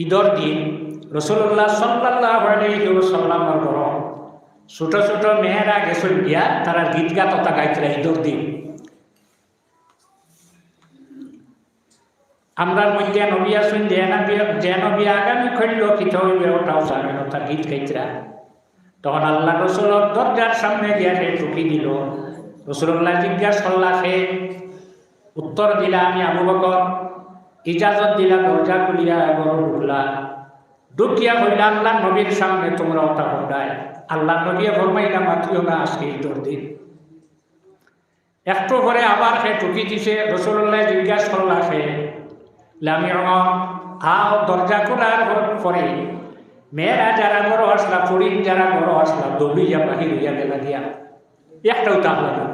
ঈদর দিন রাসূলুল্লাহ সাল্লাল্লাহু আলাইহি ওয়াসাল্লামের ঘর ছোট ছোট মেয়েরা গেছেন গিয়া তারা গীত গাতা গাইছিল ঈদর দিন। আমরার মধ্যে নবী আসুন যে নবী আগামী খৈল কিত হইবে ওটাও জানে না, তার গীত গাইতরা। তখন আল্লাহ রসুলের দরজার সামনে গিয়া সে টুকি দিল। রাসূলুল্লাহ জিজ্ঞাসা করলা, সে উত্তর দিলা আমি আবু বকর। ইজাজত দিলা, দরজা খুলিয়া ঘর ঢুকলা। ঢুকিয়া হইলা আল্লাহ নবীর সামনে তোমরা ওটা হইলায়। আল্লাহ নবী ফরমাইলা মাতিও না আজকে ঈদর দিন। একটু পরে আবার সে টুকি দিছে। রাসূলুল্লাহ জিজ্ঞাসা করলা, সে লামি আও দরজা খোলার পরে মেয়েরা যারা বড় আসলা, ফরিন যারা বড় আসলা, দৌড়িয়া বাহির হইয়া গেলা গিয়া একটাও তাহলে না।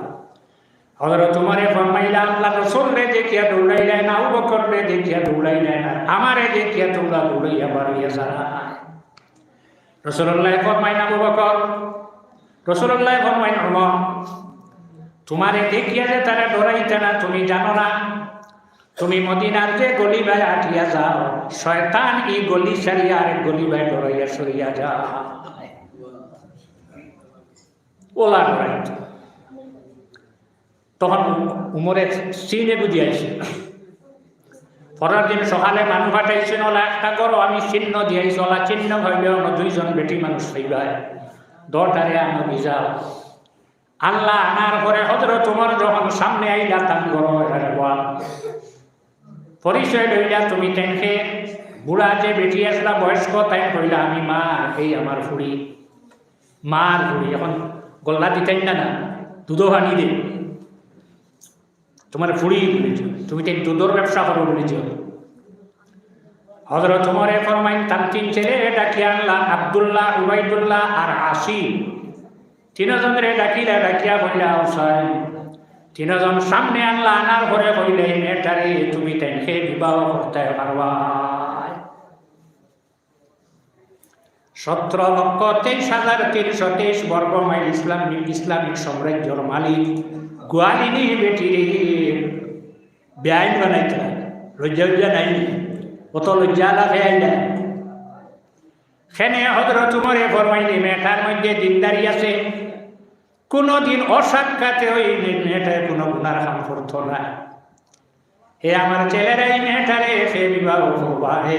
হযরত তোমারে ফরমাইলা আল্লাহ রাসূল রে দেখিয়া দৌড়াইলেন না, আবু বকর রে দেখিয়া দৌড়াইলেন না, আমারে দেখিয়া তোমরা দৌড়াইয়া বাড়িয়া যারা। রাসূলুল্লাহ ফরমাইলেন আবু বকর, রাসূলুল্লাহ ফরমাইলেন ওমর, তোমারে দেখিয়া যে তারা ডরাইতে না তুমি জানো না? তুমি মদিনার যে গলি ভাই আটিয়া যাও, শয়তান এই গলি সারিয়া আরেক গলি ভাই ডরাইয়া সরিয়া যায়। ওলা ডরাইত। তখন উমরে সিনে বুঝিয়াছে। পরের দিন সকালে মানুষ পাঠাইছেন, ওলা একটা করো আমি চিহ্ন দিয়াইছি, ওলা চিহ্ন ভাইবে অন্য দুইজন বেটি মানুষ হইবাই দরটারে আনো ভিজাও। আল্লাহ আনার পরে হযরত ওমর যখন সামনে আইলা তান করো বল পরিচয় লইলা, তুমি তেনকে বুড়া যে বেটি আসলা বয়স্ক তাই কইলা আমি মা, এই আমার ফুড়ি, মার ফুড়ি। এখন গল্লা দিতেন না, না দুধও হানি দে, তোমার ফুড়ি বলেছ, তুমি তাই দুধের ব্যবসা করো বলেছ। হযরত ওমরে ফরমাইন তার তিন ছেলে ডাকিয়া আনলা, আব্দুল্লাহ, উবাইদুল্লাহ আর আসিম। তিনজনের ডাকিয়া কইলা হুসাইন। তিনজন সামনে আনলা, আনার ঘরে কইলে মেয়েটারে তুমি তাইকে বিবাহ করতে পারবা। 17,23,323 বর্গ মাইল ইসলামিক সাম্রাজ্যের মালিক গোয়ালিনী বেটিরে বেআইন বানাইতে লজ্জা নাই, অত লজ্জা লাভে আইলা। সেনে হযরত ওমরে ফরমাইলে মেয়েটার মধ্যে দিনদারি আছে, কোনদিন অসাক্ষাতে ওই মেয়েটার কোনো গুনার কাম করত না। হে আমার ছেলেরা এই মেয়েটারে সে বিবাহ করবা। হে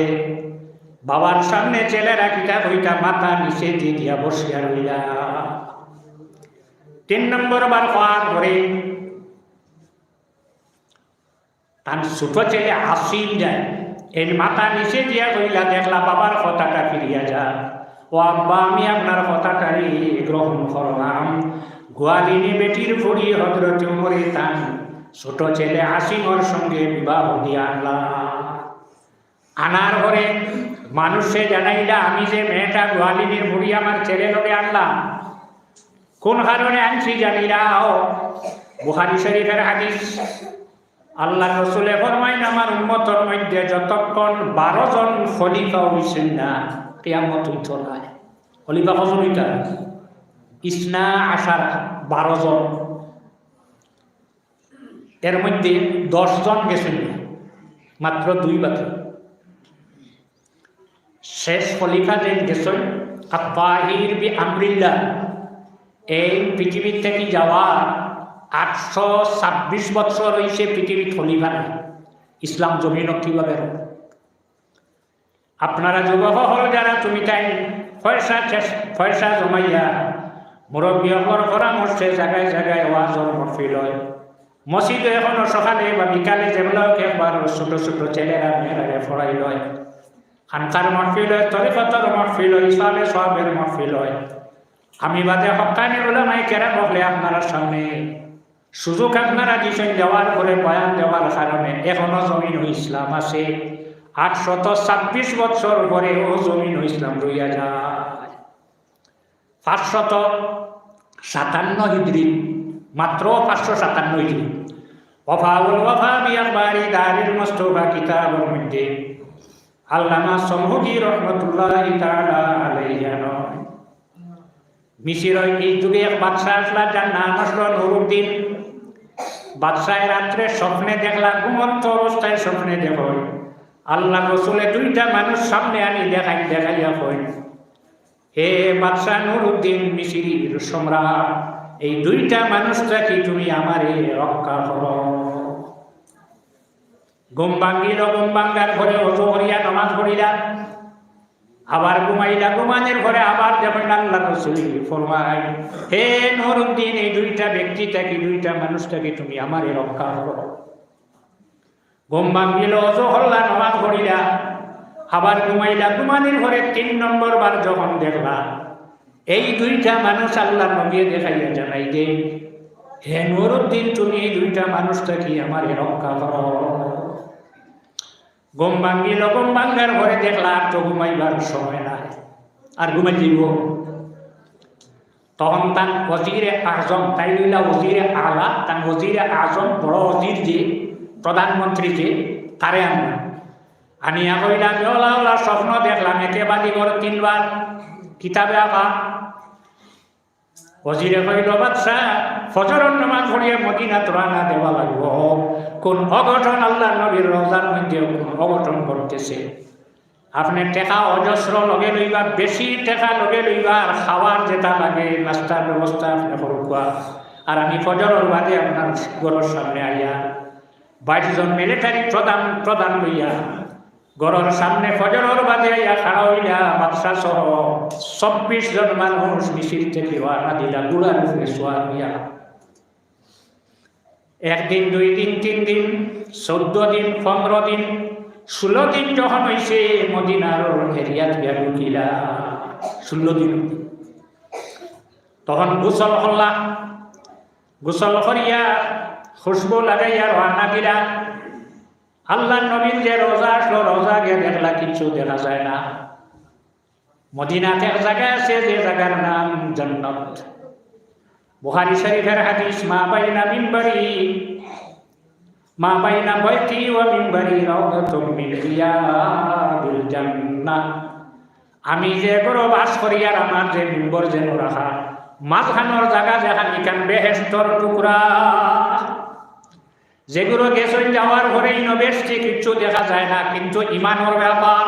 বাবার সামনে ছেলেরা কিতা কইতা মাথা নিচে দিয়া বসিয়া রইলা। 3 নম্বর বার পার করে তার ছোট ছেলে আসিম যায়, এই মাথা নিচে দিয়া কইলা দেখলা বাবার কথাটা ফিরিয়া যা। ও আব্বা আমি আপনার কথাটাই গ্রহণ করলাম। গোয়ালিনী বেটির ফুড়ি হযরত ওমরে তান ছোট ছেলে আসিমর সঙ্গে বিবাহ দিয়া আনলা। আনার পরে মানুষে জানাইলা আমি যে মেয়েটা গোয়ালিনীর ফুড়ি আমার ছেলে লোকে আনলাম, কোন কারণে আনছি জানিলাও? বুখারী শরীফের হাদিস। আল্লাহ রসুলে ফরমাইন আমার উম্মতের মধ্যে যতক্ষণ 12 জন খলিফা হইছেন না কিয়ামত হইতো না। খলিফা কজন হইতা? ইসনা আশার 12 জন। এর মধ্যে 10 জন গেছেন মাত্র 2 বাকি। শেষ খলিফা যে গেছেন আত-তাহির বি আমরিল্লাহ, এই পৃথিবী থেকে যাওয়া 826 বছর হয়েছে পৃথিবীর খলিফা নাই। ইসলাম জমিন কিভাবে আপনারা যুবক হল যারা তুমি তাই পয়সা জমাইয়া মুরব্বীর পরামর্শে জায়গায় জায়গায় ওয়াজর মাহফিল হয়। মসজিদে এখনো সকালে বা বিকালে যেগুলো একবার ছোট ছোট ছেলেরা মেয়েরা পড়াই লয়। খানকার মাহফিল হয়, তরিকতের মাহফিল হয়, ইসলামে সওয়াবের মাহফিল হয়। আমি বাদে হক্কানি উলামায়ে কেরাম বলে আপনারা সামনে সুযোগ আপনারা দিচ্ছেন দেওয়ার পরে বয়ান দেওয়ার কারণে এখনো জমিন ইসলাম আছে। 826 বছর পরেও জমিন ইসলাম রইয়া যায়। 557 হিজরি, মাত্র 557 হিজরি। ওয়াফাউল ওয়াফা বিআখবারি দারিল মুস্তাফা কিতাবের মধ্যে আল্লামা সমহুদি রহমাতুল্লাহি তাআলা আলাইহি নয়। মিশরের এই যুগে এক বাদশা আসলা, যার নাম আসলো নুরুদ্দিন। বাদশাহ রাত্রে স্বপ্নে দেখলা, ঘুমন্ত অবস্থায় স্বপ্নে দেখল আল্লাহ রসুলে দুইটা মানুষ সামনে আনি দেখাইয়া কই, হে বাদশাহ নুরউদ্দিন মিশরির সম্রাট, এই দুইটা মানুষটা কি তুমি আমারে রক্ষা করো। ঘুম ভাঙ্গিল, ঘুম ভাঙ্গার ঘরে অজু করিয়া নামাজ পড়িলা, আবার ঘুমাইলা, ঘুমানের ঘরে আবার যখন আল্লাহ রসুল ফরমায়, হে নুরউদ্দিন, এই দুইটা ব্যক্তিটাকে, দুইটা মানুষটাকে তুমি আমারে রক্ষা করো। ঘুম ভাঙ্গিল, অজু করলা, নামাজ পড়িলা, আবার ঘুমাইলা, ঘুমানের ঘরে 3 নম্বর বার যখন দেখলা এই দুইটা মানুষ আল্লাহ নবী দেখাইয়া জানাই যে, হে নুরউদ্দিন, তুমি এই দুইটা মানুষটাকে আমারে রক্ষা করো। ঘুম ভাঙ্গিল, ঘুম ভাঙ্গার ঘরে দেখলা আর তো ঘুমাইবার সময় নাই, আর ঘুমাই দিব। তখন তার ওজিরে আজম, তাই লইলা ওজিরে আলা, তার ওজিরে আজম বড় ওজির যে প্রধানমন্ত্রী যে, তারে আনিয়া কইলাম, ওলা ওলা স্বপ্ন দেখলাম, একেবারে করে 3 বার কিতাবে আঁকা। ওজিরে কইল, বাদশাহ, ফজরের নামাজ পড়িয়ে মদিনা রওনা দেওয়া লাগব, কোন অঘটন আল্লাহ নবীর রওজার মধ্যে কোন অঘটন ঘটতেছে। আপনি টেকা অজস্র লগে লইবা, বেশি টেকা লগে লইবা, আর খাওয়ার যেটা লাগে নাস্তার ব্যবস্থা আপনি করবা। আর আমি ফজরের বাদে আপনার ঘরের সামনে আইয়া 22 জন মিলিটারি প্রধান লইয়া ঘরের সামনে ফজরের বাদে আইয়া খাড়া হইলা, বাদশাহ সহ 24 জন মানুষ মিছিল থেকে রওনা দিলা, গুড়ার উপরে সোয়ার হইয়া। 1 দিন, 2 দিন, 3 দিন, 14 দিন, 15 দিন, 16 দিন যখন হয়েছে মদিনার এরিয়াত গিয়া ঢুকিলা, 16 দিন তখন গোসল করলা, গোসল করিয়া খুশবু লাগাইয়া রওনা দিলা। আল্লাহ নবীর যে রোজা আসলো, রোজা গিয়ে দেখলা কিছু দেখা যায় না। মদিনাতে এক জায়গা আছে, যে জায়গার নাম জান্নাত। বুখারী শরীফের হাদিস, মা বাইনা বাইতি ওয়া মিনবারি রাউদাতুম মিন রিয়াদিল জান্নাহ। আমি যে ঘরে বাস করি আর আমার যে মিম্বর যেন রাখা, মাঝখানোর জায়গা যেখানে এখান বেহেশতর টুকরা, যেগুলো গেছে যাওয়ার ঘরেই নবেশটি কিচ্ছু দেখা যায় না, কিন্তু ইমানের ব্যাপার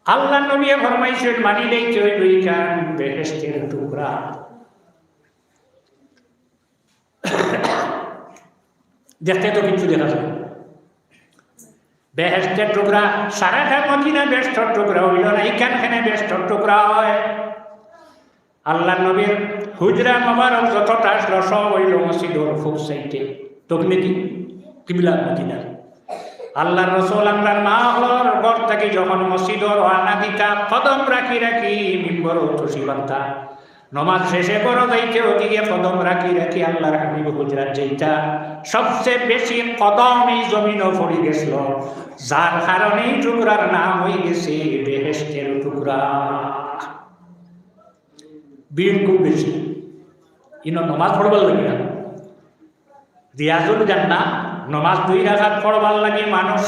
আল্লাহ নবী ফরমাইছেন, মানিলেই চইল ইখান বেহেশতের টুকরা। দেখতে তো কিছু দেখা যায়, বেহেশতের টুকরা সারাটা মদিনা বেহেশতের টুকরা হইল না, এইখানে বেহেশতের টুকরা হয়। আল্লাহ নবীর হুজরা মোবারক যতটা আসলো সব হইল মসজিদর খুব সাইটে, তকনিকি কিবলা মদিনা। আল্লাহ রসুল আমরার মা হলর ঘর থেকে যখন মসজিদর রওনা দিতা, কদম রাখি মিম্বর তুসি বান্তা, নমাজ শেষে করো যাইতে ওদিকে কদম রাখি আল্লাহর হাবিব হুজরাত যাইতা, সবচেয়ে বেশি কদম এই জমিনও পড়ে গেছিল, যার কারণে এই টুকরার নাম হয়ে গেছে বেহেশতের টুকরা। ভিড় খুব বেশি, ইনো নমাজ পড়বার লাগে না। রিয়াজুল জান্নাহ নমাজ 2 রাকাত পড়বার লাগে মানুষ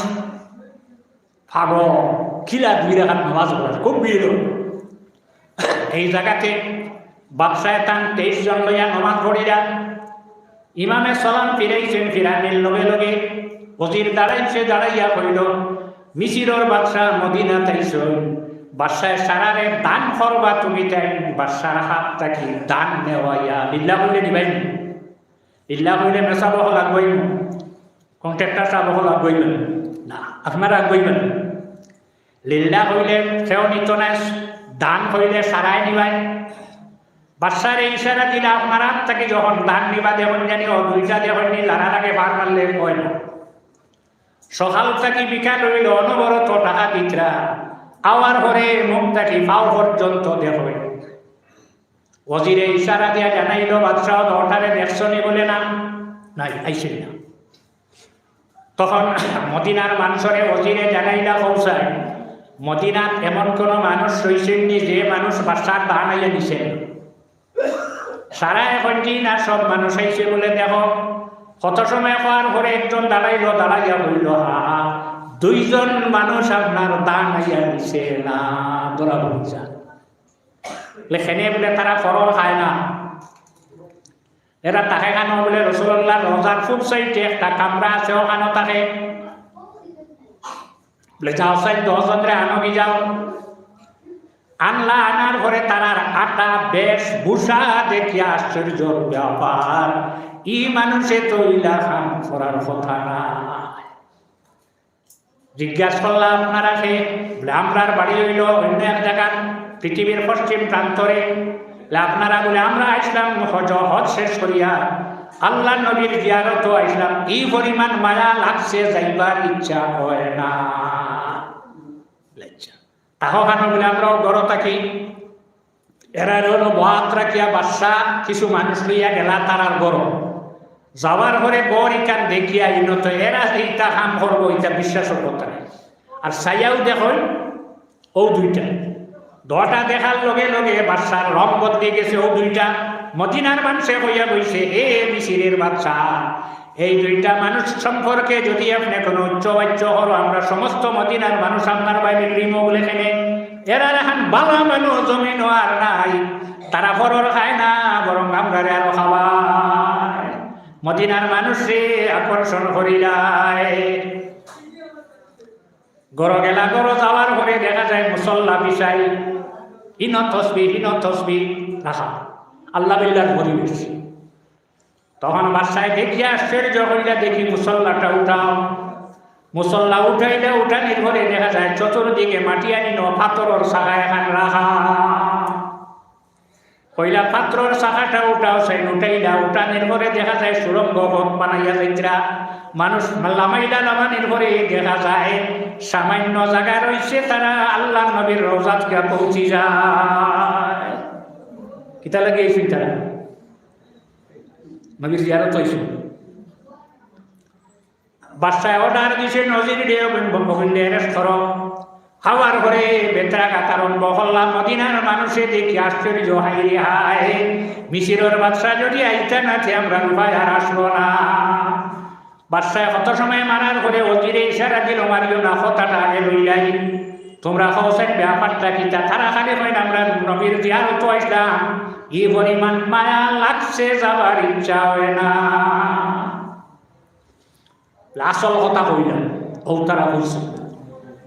পাগল, খিলা 2 রাকাত নমাজ পড়ার খুব ভিড়। এই জায়গাতে বাদশাহ তান 23 জন লইয়া নমাজ পড়িরা, ইমামে সালাম ফিরাইছেন, ফিরানির লগে লগে ওজির দাঁড়াইয়া কইল, মিসিরর বাদশাহ মদিনা তাইছেন, বাদশাহ সারারে দান করবা তুমি, তাই বাদশার হাত থাকি দান নেওয়াইয়া লিল্লাহ বলে নিবাই, লিল্লাহ বলে মেসা বহ লাগবই, কন্ট্রাক্টার সা বহ লাগবই না, আপনারা আগবইবেন। লিল্লাহ হইলে সেও নিত না, দান হইলে সারাই নিবাই। বাদশার ইশারা দিলে আপনারা তাকে যখন দান নিবা দেখুন জানি, ও 2টা দেখুন নি লাড়ার আগে বার মারলে হয় না। সকাল থাকি বিকাল হইল অনবরত টাকা দিতরা, আওয়ার ঘরে মুখ থাকি পাও পর্যন্ত দেখবেন। ওজিরে ইশারা দিয়া জানাইল, বাদশাহ ওঠারে দেখছনি বলে না, নাই আইসেন না। তখন মদিনার মানুষরে ওজিরে জানাইলা পৌঁছায়, মদিনাত এমন কোন মানুষ রয়েছেননি যে মানুষ বাদশার দান আইয়া দিছেন। সারা এখন দিন আর সব মানুষ আইসে বলে দেখো, কত সময় পার করে একজন দাঁড়াইয়া বলল, হা 2 জন মানুষ আপনার দান আইয়া দিছে না, ধরা বলছেন লেখেনে বলে তারা ফরল খায় না, এরা তাকে খানো বলে রসুল্লাহ রোজার খুব সাইটে একটা কামরা আছে, ওখানে তাকে বলে যাও সাই 10 জনরে আনবি যাও। আনলা, আনার ঘরে তারার আটা বেশ ভূষা দেখিয়া আশ্চর্যর ব্যাপার, ই মানুষে তৈলা খাম করার কথা না। জিজ্ঞাসা করলাম আপনারা সে? বলে আমরার বাড়ি হইল অন্য এক জায়গা পৃথিবীর পশ্চিম প্রান্তরে। আপনারা? বলে আমরা আসলাম হজ শেষ করিয়া আল্লাহ নবীর জিয়ারত আসলাম, এই পরিমাণ মায়া লাগছে যাইবার ইচ্ছা হয় না। তাহলে বলে আমরাও গড় থাকি। এরা হলো বাত রাখিয়া বাদশা কিছু মানুষ লইয়া গেলা তারার গড় যাওয়ার ঘরে গড় ইকান দেখিয়া ইনত এরা এইটা কাম করবো এটা বিশ্বাসের কথা নেই। আর সাইয়াও দেখুন ও দুইটা দটা দেখার লগে লগে বাদশার রং বদলে গেছে। ও দুইটা মদিনার মানুষে হইয়া বইছে, এ মিশিরের বাদশা, এই দুইটা মানুষ সম্পর্কে যদি আপনি কোনো উচ্চবাচ্য হলো আমরা সমস্ত মদিনার মানুষ আপনার বাইরে রিম বলে খেলে। এরা এখন বালা মানুষ জমিন আর নাই, তারা ফরর খায় না, বরং আমরা আরো খাওয়ায়। মদিনার মানুষে আকর্ষণ করিলায়। গড় গেলা, গড় যাওয়ার পরে দেখা যায় মুসল্লা বিছাই, হিন তসবি রাখা আল্লাহ বিল্লার পরিবেশ। তখন বাদশায় দেখিয়া আশ্চর্য হইলা, দেখি মুসল্লাটা উঠাও। মুসল্লা উঠাইলে উঠানির ঘরে দেখা যায় চতুর্দিকে মাটি আনিন পাথরের শাখা এখান রাখা। কইলা পাত্রর শাখাটা উঠাও, সেই উঠাইলা। উঠানির ঘরে দেখা যায় সুরঙ্গ পথ বানাইয়া যাইত্রা মানুষ লামাইলা। লামানির ঘরে দেখা যায় সামান্য জায়গা রয়েছে, তারা আল্লাহ নবীর রওজাত গিয়া পৌঁছি যায়। কিতা লাগে এই চিন্তা? নবীর জিয়ারত হইছে। বাদশায় অর্ডার দিছে নজির দিয়ে বঙ্গবন্ধু অ্যারেস্ট করো। খাওয়ার ঘরে বেতরাকা কারণ বহল্লা মদিনার মানুষে দেখি আশ্চর্য, হাই রে হাই, মিশরের বাদশা যদি আইতা না আমরা উপায় আর আসলো না। বাদশায় কত সময় মারার ঘরে অজিরে ইশারা দিল, মারিও না, কথাটা আগে লইলাই। তোমরা হওসেন ব্যাপারটা কিতা? তারা খালি হয় আমরা নবীর জিয়ারত আসলাম, এই পরিমাণ মায়া লাগছে যাবার ইচ্ছা হয় না। আসল কথা কইলাম ও তারা বলছে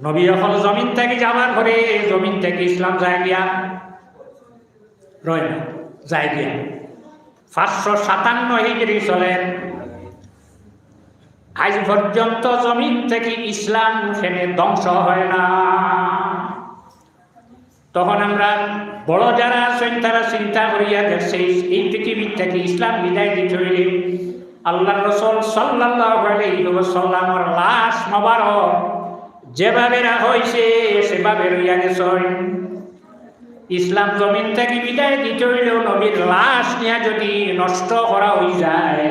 নবী এখন জমিন থেকে যাবার ঘরে, জমিন থেকে ইসলাম যায় গিয়া রয় না, যায় গিয়া 557 হিজরি চলেন। আজ পর্যন্ত জমিন থেকে ইসলাম সেনে ধ্বংস হয় না। তখন আমরা বড় যারা আছেন তারা চিন্তা করিয়া দেখছে এই পৃথিবীর থেকে ইসলাম বিদায় দিতে হইলে আল্লাহ রাসূল সাল্লাল্লাহু আলাইহি ওয়াসাল্লামের লাশ মোবারক যেভাবে রাখা হয়েছে সেভাবে রইয়া গেছে। ইসলাম জমিন থেকে বিদায় দিতে হইলেও নবীর লাশ নিয়ে যদি নষ্ট করা হয়ে যায়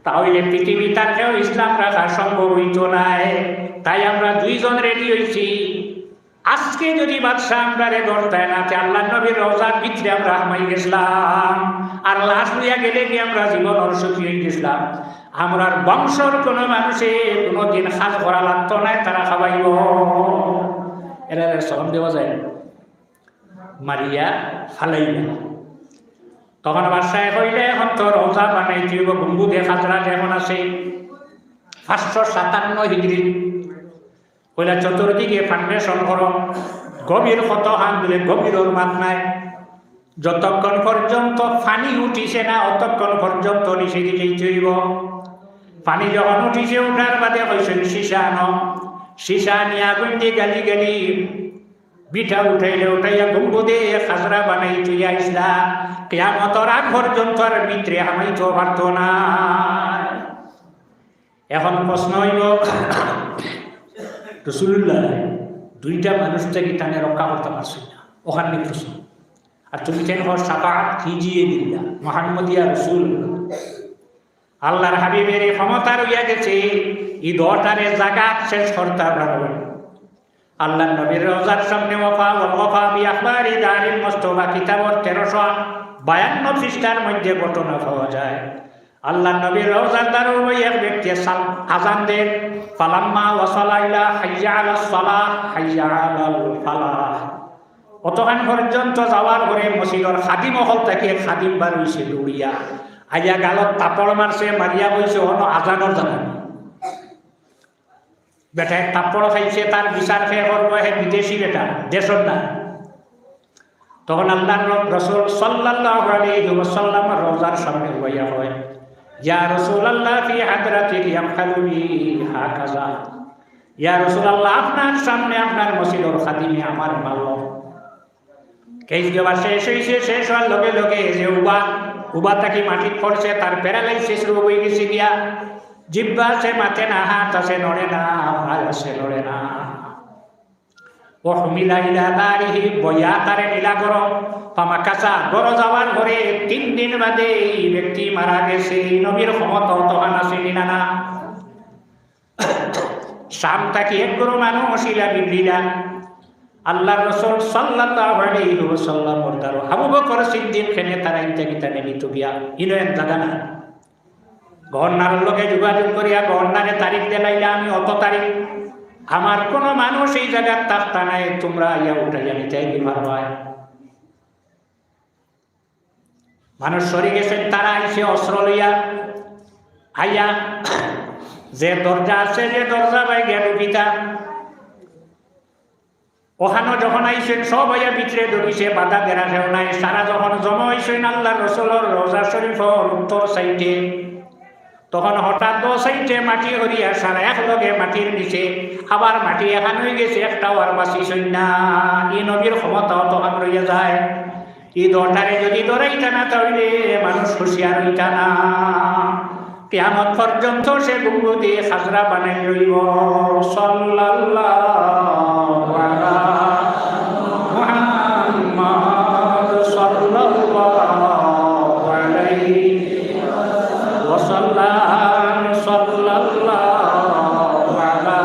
তাহলে পৃথিবী তাকেও ইসলাম রাখা সম্ভব হইত নাই। তাই আমরা দুইজন রেডি হয়েছি। আজকে যদি বাদশাহ আমরা রে ধরতায় না, আল্লাহ নবীর রওজার ভিতরে আমরা হামাই গেছিলাম, আর লাশ লইয়া গেলে কি আমরা জীবন অসুখী হয়ে গেছিলাম। আমরার বংশর কোনো মানুষে কোনোদিন সাজ করা লাগতো নাই, তারা খাবাইব। এরা সলাম দেওয়া যায় মারিয়া ফালাইবা। তখন বাদশায় কইলে এখন তো রওজা বানাই দিব, গম্বুজে খাজরা যেমন আছে 557 হিজরি। কইলা চতুর্দিকে ফাউন্ডেশন করো, গভীর কত হান দিলে গভীরের মাত নাই। যতক্ষণ পর্যন্ত পানি উঠিছে না অতক্ষণ পর্যন্ত নিচে দিকেই চইব। পানি যখন উঠিছে উঠার বাদে কইছেন সীসা আনো, সীসা নিয়ে আগুন দিয়ে গালি গালি বিঠা উঠাইলে উঠাইয়া গম্বুজে খাজরা বানাই তুইয়া ইসলা। কিয়ামতের আগ পর্যন্ত আর ভিতরে হামাইতে পারত না। এখন প্রশ্ন হইল রাসূলুল্লাহ দুইটা মানুষ থেকে টানে রক্ষা করতে পারছি না, ওখানে প্রশ্ন। আর তুমি কেন সাফাত খিজিয়ে দিল্লা মুহাম্মদিয়া রাসূলুল্লাহ আল্লাহর হাবিবের ক্ষমতা রইয়া গেছে, এই দটারে জাগাত শেষ করতে পারবে। আল্লাহ নবীর রওজার সামনে ওয়াফা বি আখবারি দারিল মুস্তাফা কিতাবর 1352 পৃষ্ঠার মধ্যে ঘটনা পাওয়া যায়। আল্লাহ নবীর রওজার দ্বারে ওই এক ব্যক্তি আযান দেন, ফালাম্মা ওয়াসালা ইলা হাইয়া আলাস সালাহ হাইয়া আলাল ফালাহ। অতক্ষণ পর্যন্ত যাওয়ার পরে মসজিদের খাদিম হল থেকে খাদিম বার হইছে দৌড়িয়া আইয়া গালত তাপড় মারছে, মারিয়া কইছে অন আজানের জানা বেটায় তাপ্পড় খাইছে, তার বিচার খেয়ে করবো হে বিদেশি বেটা, দেশর না। তখন আল্লাহর রাসূল সাল্লাল্লাহু আলাইহি ওয়াসাল্লাম রওজার সামনে হইয়া হয়, ইয়া রাসূলুল্লাহ ফি হাদরাতিহি ইয়াফআলু বি হাকাযা। ইয়া রাসূলুল্লাহ, আপনার সামনে আপনার মসজিদের খাদিমে আমার মারল। কেস দেওয়া শেষ হয়েছে, শেষ হওয়ার লগে লগে যে উবা তাকে মাটির পড়ছে, তার প্যারালাইসিস রোগ হয়ে গেছে গিয়া, জিব্বা আছে মাথে না, হাত আছে নড়ে না, ভাল আছে নড়ে না। ও হুমিলা ইলা দারিহি, বইয়া তারে নীলা গরো পামা কাঁচা গরো যাওয়ার পরে 3 দিন বাদে এই ব্যক্তি মারা গেছে। নবীর ক্ষমতা তখন আছে না। শাম তাকে এক গরো মানুষ ইলা বিবলিলা আল্লাহর রাসূল সাল্লাল্লাহু আলাইহি ওয়াসাল্লাম বলতারো আবু বকর সিদ্দিক খেনে তারা ইনতা নিত গিয়া ইলেন দাদা না গভর্নরের লগে যোগাযোগ করিয়া গভর্নরে তারিখ দেলাইলা, আমি অত তারিখ আমার কোনো মানুষ এই জায়গার তাক্তা নাই, তোমরা ইয়া উঠাইয়া নিতে পারবা। মানুষ সরে গেছেন, তারা আইসে অস্ত্র লইয়া আইয়া যে দরজা আছে, যে দরজা বাই গিয়া ঢুকিতা ওখানে যখন আইসেন সব আইয়া ভিতরে ঢুকিছে, বাধা দেরা কেউ নাই। সারা যখন জমা হইছেন আল্লাহর রাসূলের রওজা শরীফের উত্তর সাইডে, তখন হঠাৎ 2 সাইডে মাটি হরিয়া সারা এক লগে মাটির নিচে আবার মাটি এখান হয়ে গেছে, একটাও আর বাঁচিছেন না। এই নবীর ক্ষমতাও তখন রইয়া যায়। এই দরটারে যদি দৌড়াইতা না তাহলে মানুষ হুঁশিয়ার হইতা না। কিয়ামত পর্যন্ত সে গুম্বদে খাজরা বানাই রইব। সাল্লাল্লাহু আলা মুহাম্মদ সাল্লাল্লাহু আলাইহি ওয়াসাল্লাম। সাল্লাল্লাহু আলা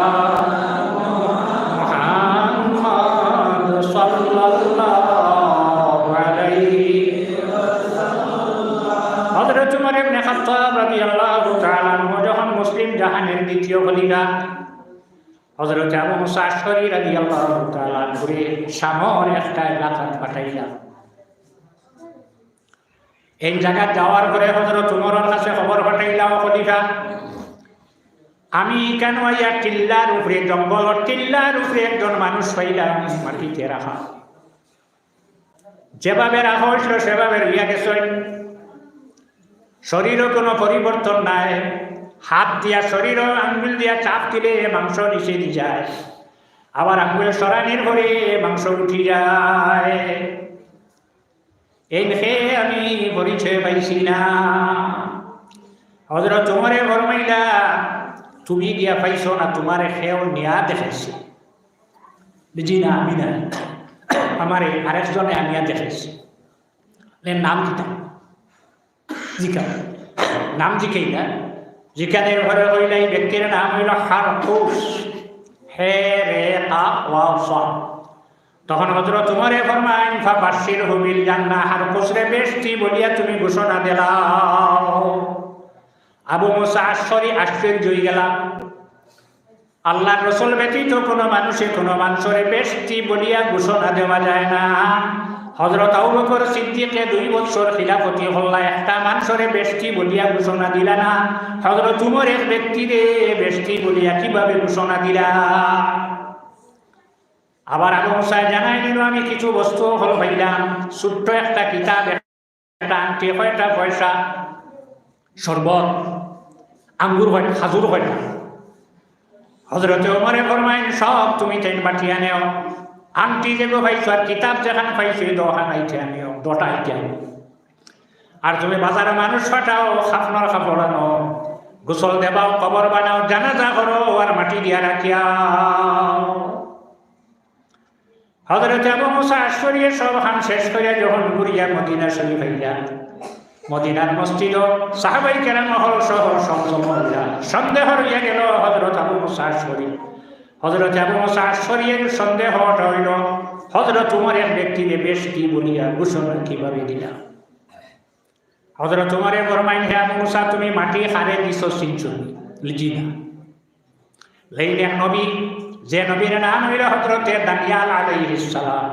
মুহাম্মদ সাল্লাল্লাহু আলাইহি ওয়াসাল্লাম। হযরত উমর ইবনে খাত্তাব রাদিয়াল্লাহু তাআলা আনহু যখন মুসলিম জাহানের দ্বিতীয় খলিফা হযরত আবু মুসা আশআরী রাদিয়াল্লাহু তাআলা আনহুরে শামর একটা এলাকায় পাঠাইলা। এই জায়গা যাওয়ার পরে হযরত উমরের কাছে খবর পাঠাইলা, ও খলিফা, আমি কেন আইয়া টিল্লার উপরে, জঙ্গল টিল্লার উপরে একজন মানুষ পাইলাম মাটিতে রাখা। যেভাবে রাখা হয়েছিল সেভাবে রইয়া গেছে, শরীরও কোনো পরিবর্তন নাই। হাত দিয়া শরীর আঙ্গুল দিয়া চাপ দিলে মাংস নিচে দিয়ে যায়, আবার আঙ্গুল সরানির পরে মাংস উঠি যায়। এই দেখে আমি পরিচয় পাইছি না। হযরত উমরে ফরমাইলা, তুমি গিয়া পাইছো না, তোমারে খেও নিয়া দেখাইছি। জি না, আমি না, আমারে আরেকজনে আনিয়া দেখাইছি। নাম কিতা জিকা, নাম জিকেই না, জিকানের ঘরে হইলে এই ব্যক্তির নাম হইল হারকুস, হে রে কা ওয়া সা। তখন হযরত উমরে ফরমাইন, ফাবাশশিরহু বিল জান্নাহ, হারকুস রে বেশটি বলিয়া তুমি ঘোষণা দিলাও। আবু মুসা আশআরী আশ্চর্য হয়ে গেল। আল্লাহর রাসূল ব্যতীত কোনো মানুষে কোনো মানুষের বেশটি বলিয়া ঘোষণা দেওয়া যায় না। হযরত আবু বকর সিদ্দিকে 2 বছর খিলাফতি হল্লা, একটা মানুষের বেশটি বলিয়া ঘোষণা দিলা না। হযরত উমর এক ব্যক্তিরে বেশটি বলিয়া কিভাবে ঘোষণা দিলা? আবার আবু মুসা জানাই দিল, আমি কিছু বস্তু হল পাইলাম, ছোট্ট একটা কিতাব, একটা আংটি, কয়টা পয়সা, শরবত, আঙ্গুর হয়, খাজুর হয় না। হযরত উমরে ফরমাইন, সব তুমি তেন বাটিয়া নেও, আংটি যেগো পাইছো আর কিতাব যেখানে পাইছো দোকান আইতে আনিও, 2টা আইতে আনিও। আর তুমি বাজারে মানুষ ফাটাও, খাফনার কাপড় আনো, গোসল দেবাও, কবর বানাও, জানাজা করো আর মাটি দিয়া রাখিয়াও। হযরত আবু মুসা আশআরী সব হাম শেষ করিয়া যখন ঘুরিয়া মদিনা শরীফ হইয়া, মদিনার মসজিদ সাহাবাই কেরাম হল সহ সংযম হইয়া সন্দেহ হইয়া গেল হযরত আবু মুসা আশআরী। হযরত আবু মুসা আশআরীর সন্দেহটা হইল হযরত উমরের ব্যক্তিকে বেশ কি বলিয়া ঘোষণা কিভাবে দিলা। হযরত উমরে ফরমাইন, হে আবু মুসা, তুমি মাটি হারে দিছো সিনচুন লিজি না। লেইলে নবী, যে নবীর নাম হইল হযরত দানিয়াল আলাইহিস সালাম,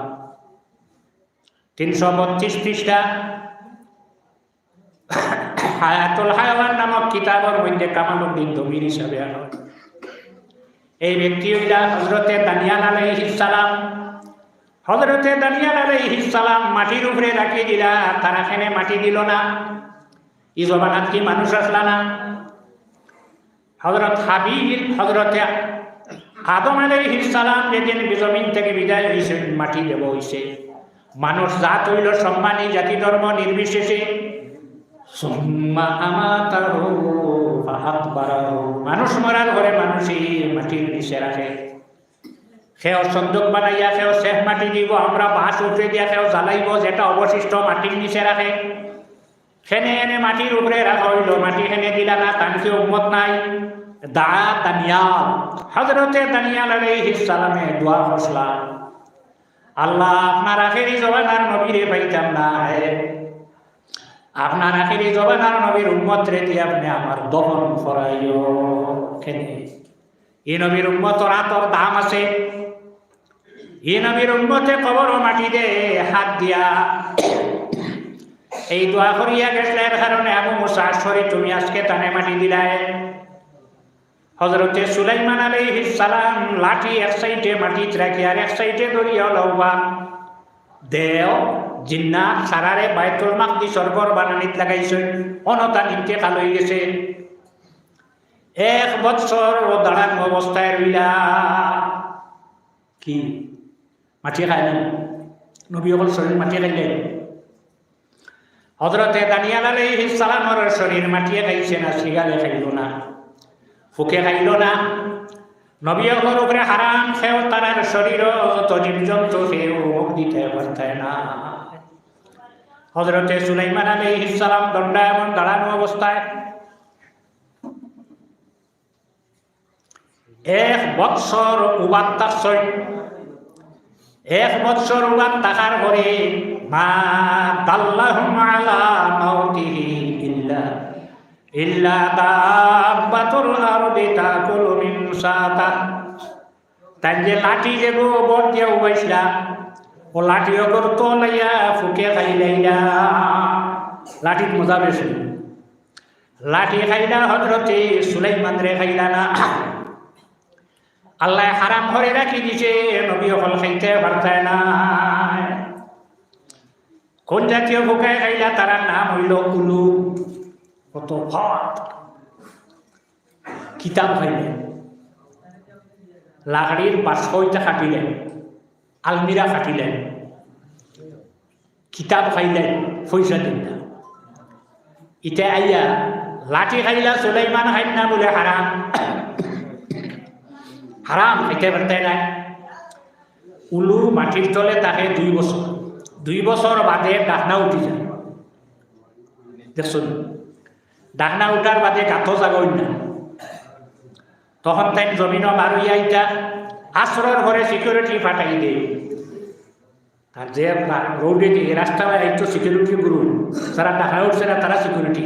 332 পৃষ্ঠা হায়াতুল হায়াওয়ান নামক কিতাবের মধ্যে কামালউদ্দিন দবির হিসাবে আনো। এই ব্যক্তি হইলা হযরতে দানিয়াল আলাইহিস সালাম। হযরতে দানিয়াল আলাইহিস সালাম মাটির উপরে রাখি দিলা, তারা এখানে মাটি দিল না। ই জবানাত কি মানুষ আসলা না? হযরত হাবিল হযরতে আদম আলাইহিস সালাম যেদিন জমিন থেকে বিদায় হইছে, মাটি দেব হইছে। মানুষ জাত হইল সম্মানী, জাতি ধর্ম নির্বিশেষে। সুম্মা আমাতাহু ফাআকবারাহু, মানুষ মরার ঘরে মানুষই মাটির নিচে রাখে। সেও সন্দুক বানাইয়া সেও শেষ মাটি দিব, আমরা বাঁশ উপরে দিয়া সেও জ্বালাইব, যেটা অবশিষ্ট মাটির নিচে রাখে। সেনে এনে মাটির উপরে রাখা হইল, মাটি সেনে দিলা না, তানকে উম্মত নাই। দানিয়াল হযরতে দানিয়াল আলাইহিস সালামে দোয়া করলা, আল্লাহ আপনার আখেরি জবানার নবীরে পাইতাম না, আপনার আখেরি জবানার নবীর উম্মত রে দিয়ে আপনি আমার দফন করাইও। কেনে এই নবীর উম্মতর আতর দাম আছে। এই নবীর উম্মতে কবর মাটি দে হাত দিয়া এই দোয়া করিয়া গেছে। এর কারণে আবু মুসা আশরি তুমি আজকে তানে মাটি দিলাই। হযরতে সুলাইমান আলাইহিস সালাম লাঠি এক সাইডে মাটিতে রাখি আর এক সাইডে ধরিয়া লওয়া দেও জিন্নাত সারারে বাইতুল মাকদিসর ঘর বানানিত লাগাইছে। অনতা ইন্তেকাল হয়ে গেছে। 1 বছর ও দাঁড়ানো অবস্থায় রইলা। কি মাটি খাইলেন নবী হল শরীর মাটি খাইলেন। হযরতে দানিয়াল আলাইহিস সালামের শরীর মাটি খাইছে না, সিগারে খাইল না, ফুকে খাইল না। নবী হলের উপরে হারাম, সেও তার শরীর তো জীবজন্তু সেও মুখ দিতে পারতেন না। হযরতে সুলাইমান আলাইহিস সালাম দণ্ডায়মান দাঁড়ানো অবস্থায় 1 বৎসর উবাদ থাকছেন। 1 বৎসর উবাদ থাকার পরে মা দাল্লাহুম আলা মাউতিহি ইল্লা দাব্বাতুল আরদি তাকুলু মিন সাতা। তাই যে লাঠি যে গোবর দিয়ে উবাইছিলা, ও লাঠি ওগর তো লাইয়া ফুকে খাইলাইলা। লাঠির মজা বেশি। লাঠি খাইলা হযরতে সুলাইমান রে খাইলা না। আল্লাহ হারাম করে রাখি দিছে, নবী হল খাইতে পারতায় না। কোন জাতীয় ফুকায় খাইলা, তার নাম হইল উলু। কত ভাত কিতাব খাইলেন, লাকড়ির বাস্কইটা কাটিলেন, আলমিরা কাটিলেন, কিতাব খাইলেন, পয়সা দিন না। ইটা আইয়া লাঠি খাইলা সুলাইমান খাইল না বলে হারাম। হারাম খাইতে পারতে নাই। উলু মাটির তলে তাকে 2 বছর। 2 বছর বাদে ডাকনা উঠি যায়। দেখুন ডাকনা উঠার বাদে গাঁথো জাগই না। তখন তাই জমিনও বারুইয়া ইটা আশ্রয়ের ঘরে সিকিউরিটি ফাটাই দে। আর যে রোডে দিয়ে রাস্তা তো সিকিউরিটি গুরু, যারা ডাকনা উঠছে না তারা সিকিউরিটি।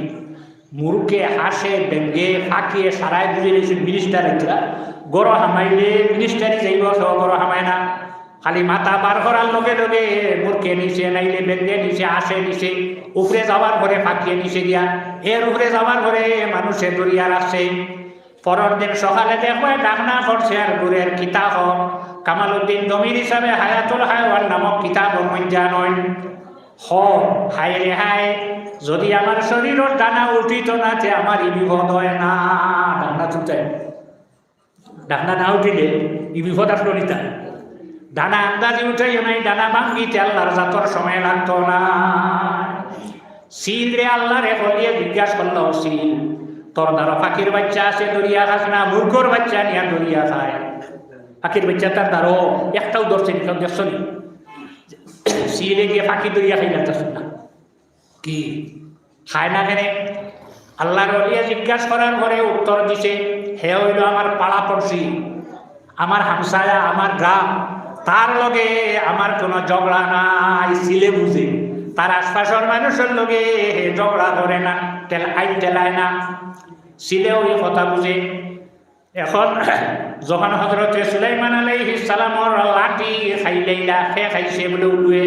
মুরুকে হাসে বেঙ্গে ফাঁকিয়ে সারাই বুঝে নিয়েছে মিনিস্টার। এটা গড় হামাইলে মিনিস্টারি যাইব, সব গড় হামায় না। খালি মাথা বার করার লগে লগে মুরকে নিচে, নাইলে বেঙ্গে নিচে, আসে নিচে, উপরে যাওয়ার ঘরে ফাঁকিয়ে নিচে দিয়া, এর উপরে যাওয়ার ঘরে মানুষে দরিয়া রাখছে। পরের দিন সকালে দেখবে ডাকনা করছে আর গুরের কিতাব কামালউদ্দিন জমির হিসাবে হায়াতুল হায়ওয়ান নামক কিতাব মঞ্জা নয়। হায় রে হায়, যদি আমার শরীরের ডানা উঠিত না তে আমার ই বিপদ হয় না। ডাকনা ছুটে, ডাকনা না উঠিলে ই বিপদ আসলো নিতা। ডানা আন্দাজি উঠাই নাই, ডানা ভাঙ্গিতে আল্লাহর জাতর সময় লাগতো না। সিল রে আল্লাহ রে বলিয়ে জিজ্ঞাসা করলো, সিল তোর দ্বারা পাখির বাচ্চা আছে দরিয়া খাস না? মূর্খর বাচ্চা নিয়ে দরিয়া খায়। পাখির বাচ্চা তার দ্বারো একটাও ধরছে নি, দেখছো নি? সিলে গিয়ে পাখি দরিয়া খাই লাগতেছ না কি খায় না কেন? আল্লাহর বলিয়া জিজ্ঞাসা করার পরে উত্তর দিছে, হে হইল আমার পাড়া পড়ছি, আমার হামসায়া, আমার গ্রাম, তার লগে আমার কোনো ঝগড়া নাই। সিলে বুঝে তার আশপাশের মানুষের লগে ঝগড়া করে না, আইন টেলায় না। সিলেও এই কথা বুঝে। এখন যখন হযরতে সুলাইমান আলাইহিস সালামের লাঠি খাইলাইলা, খে খাইছে বলে উলুয়ে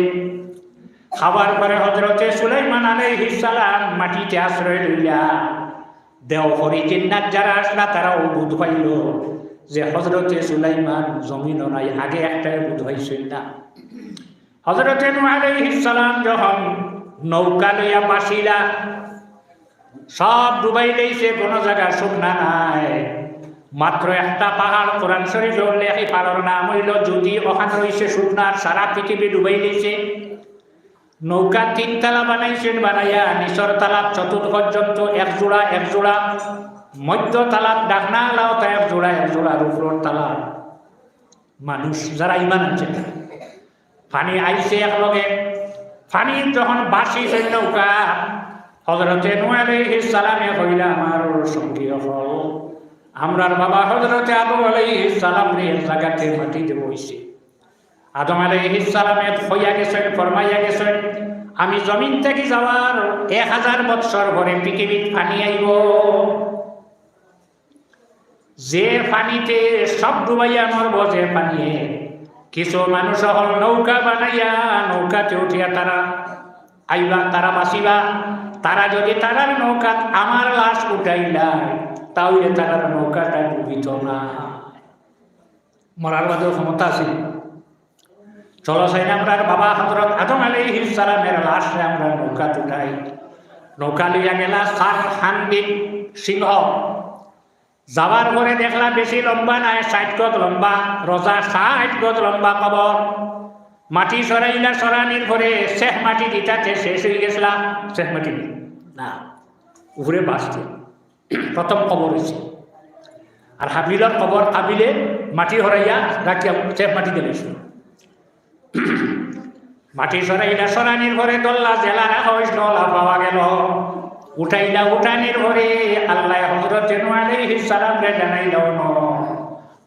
খাবার পরে হযরতে সুলাইমান আলাইহিস সালাম মাটিতে আশ্রয় লইলা। দেও ফরি জিন্নাত যারা আসলা তারা বুধ পাইল যে হজরতে সুলাইমান জমিন নাই আগে একটাই বুধ হয়েছিল না। হজরতে নূহ আলাইহিস সালাম যখন নৌকা লইয়া বাসিলা সব ডুবাই লইছে, কোনো জায়গা শুকনা নাই, মাত্র একটা পাহাড় কোরআন শরীফে উল্লেখ এই পাহাড়ের নাম হইল যদি, ওখানে রয়েছে শুকনার, সারা পৃথিবী ডুবাই লইছে। নৌকা 3 তালা বানাইছেন, বানাইয়া নিচর তালাত চতুর্থ পর্যন্ত এক জোড়া, মধ্য তালাত ডাকনা আলাও এক জোড়া, উপর তালা মানুষ যারা ইমান আনছে। পানি আইছে একলগে, পানি যখন বাসিছে নৌকা, হযরতে নূহ আলাইহিস সালামে কইলা আমার সঙ্গী হল, আমরার বাবা হযরতে আদম আলাইহিস সালাম রে জায়গাতে মাটি দেব হইছে। আদম আলাইহিস সালামে হইয়া গেছেন, ফরমাইয়া গেছেন আমি জমিন থেকে যাওয়ার 1000 বৎসর পরে পৃথিবীত পানি আইব, যে পানিতে সব ডুবাইয়া মরব, যে পানিয়ে কিছু মানুষ হল নৌকা বানাইয়া নৌকাতে উঠিয়া তারা আইবা, তারা বাঁচিবা। তারা যদি তারার নৌকা আমার লাশ উঠাইলা, তাহলে তারার নৌকাটা ডুবিত না, মরার বাদেও ক্ষমতা আছে। চলো সাইন আমরা বাবা হযরত আদম আলাইহিস সালামের লাশে আমরা নৌকা উঠাই। নৌকা লইয়া গেলা সাত হান্দিক সিংহ, যাওয়ার পরে দেখলা বেশি লম্বা নাই, 60 গজ লম্বা রোজা, 60 গজ লম্বা কবর। মাটি সরাইলা, সরানির পরে শেষ মাটি দিতাতে শেষ হয়ে গেছিলা, শেষ মাটি না উপরে বাঁচতে প্রথম কবর হয়েছে। আর হাবিলের কবর, হাবিলে মাটি হরাইয়া রাখিয়া শেষ মাটি দিয়েছিল। মাটি সরাইলা, সরানির পরে দল্লা জেলা রাখা হয়েছিল, পাওয়া গেল। উঠাইলা, উঠানির পরে আল্লাহ হযরতে নূহ আলাইহিস সালাম রে জানাইল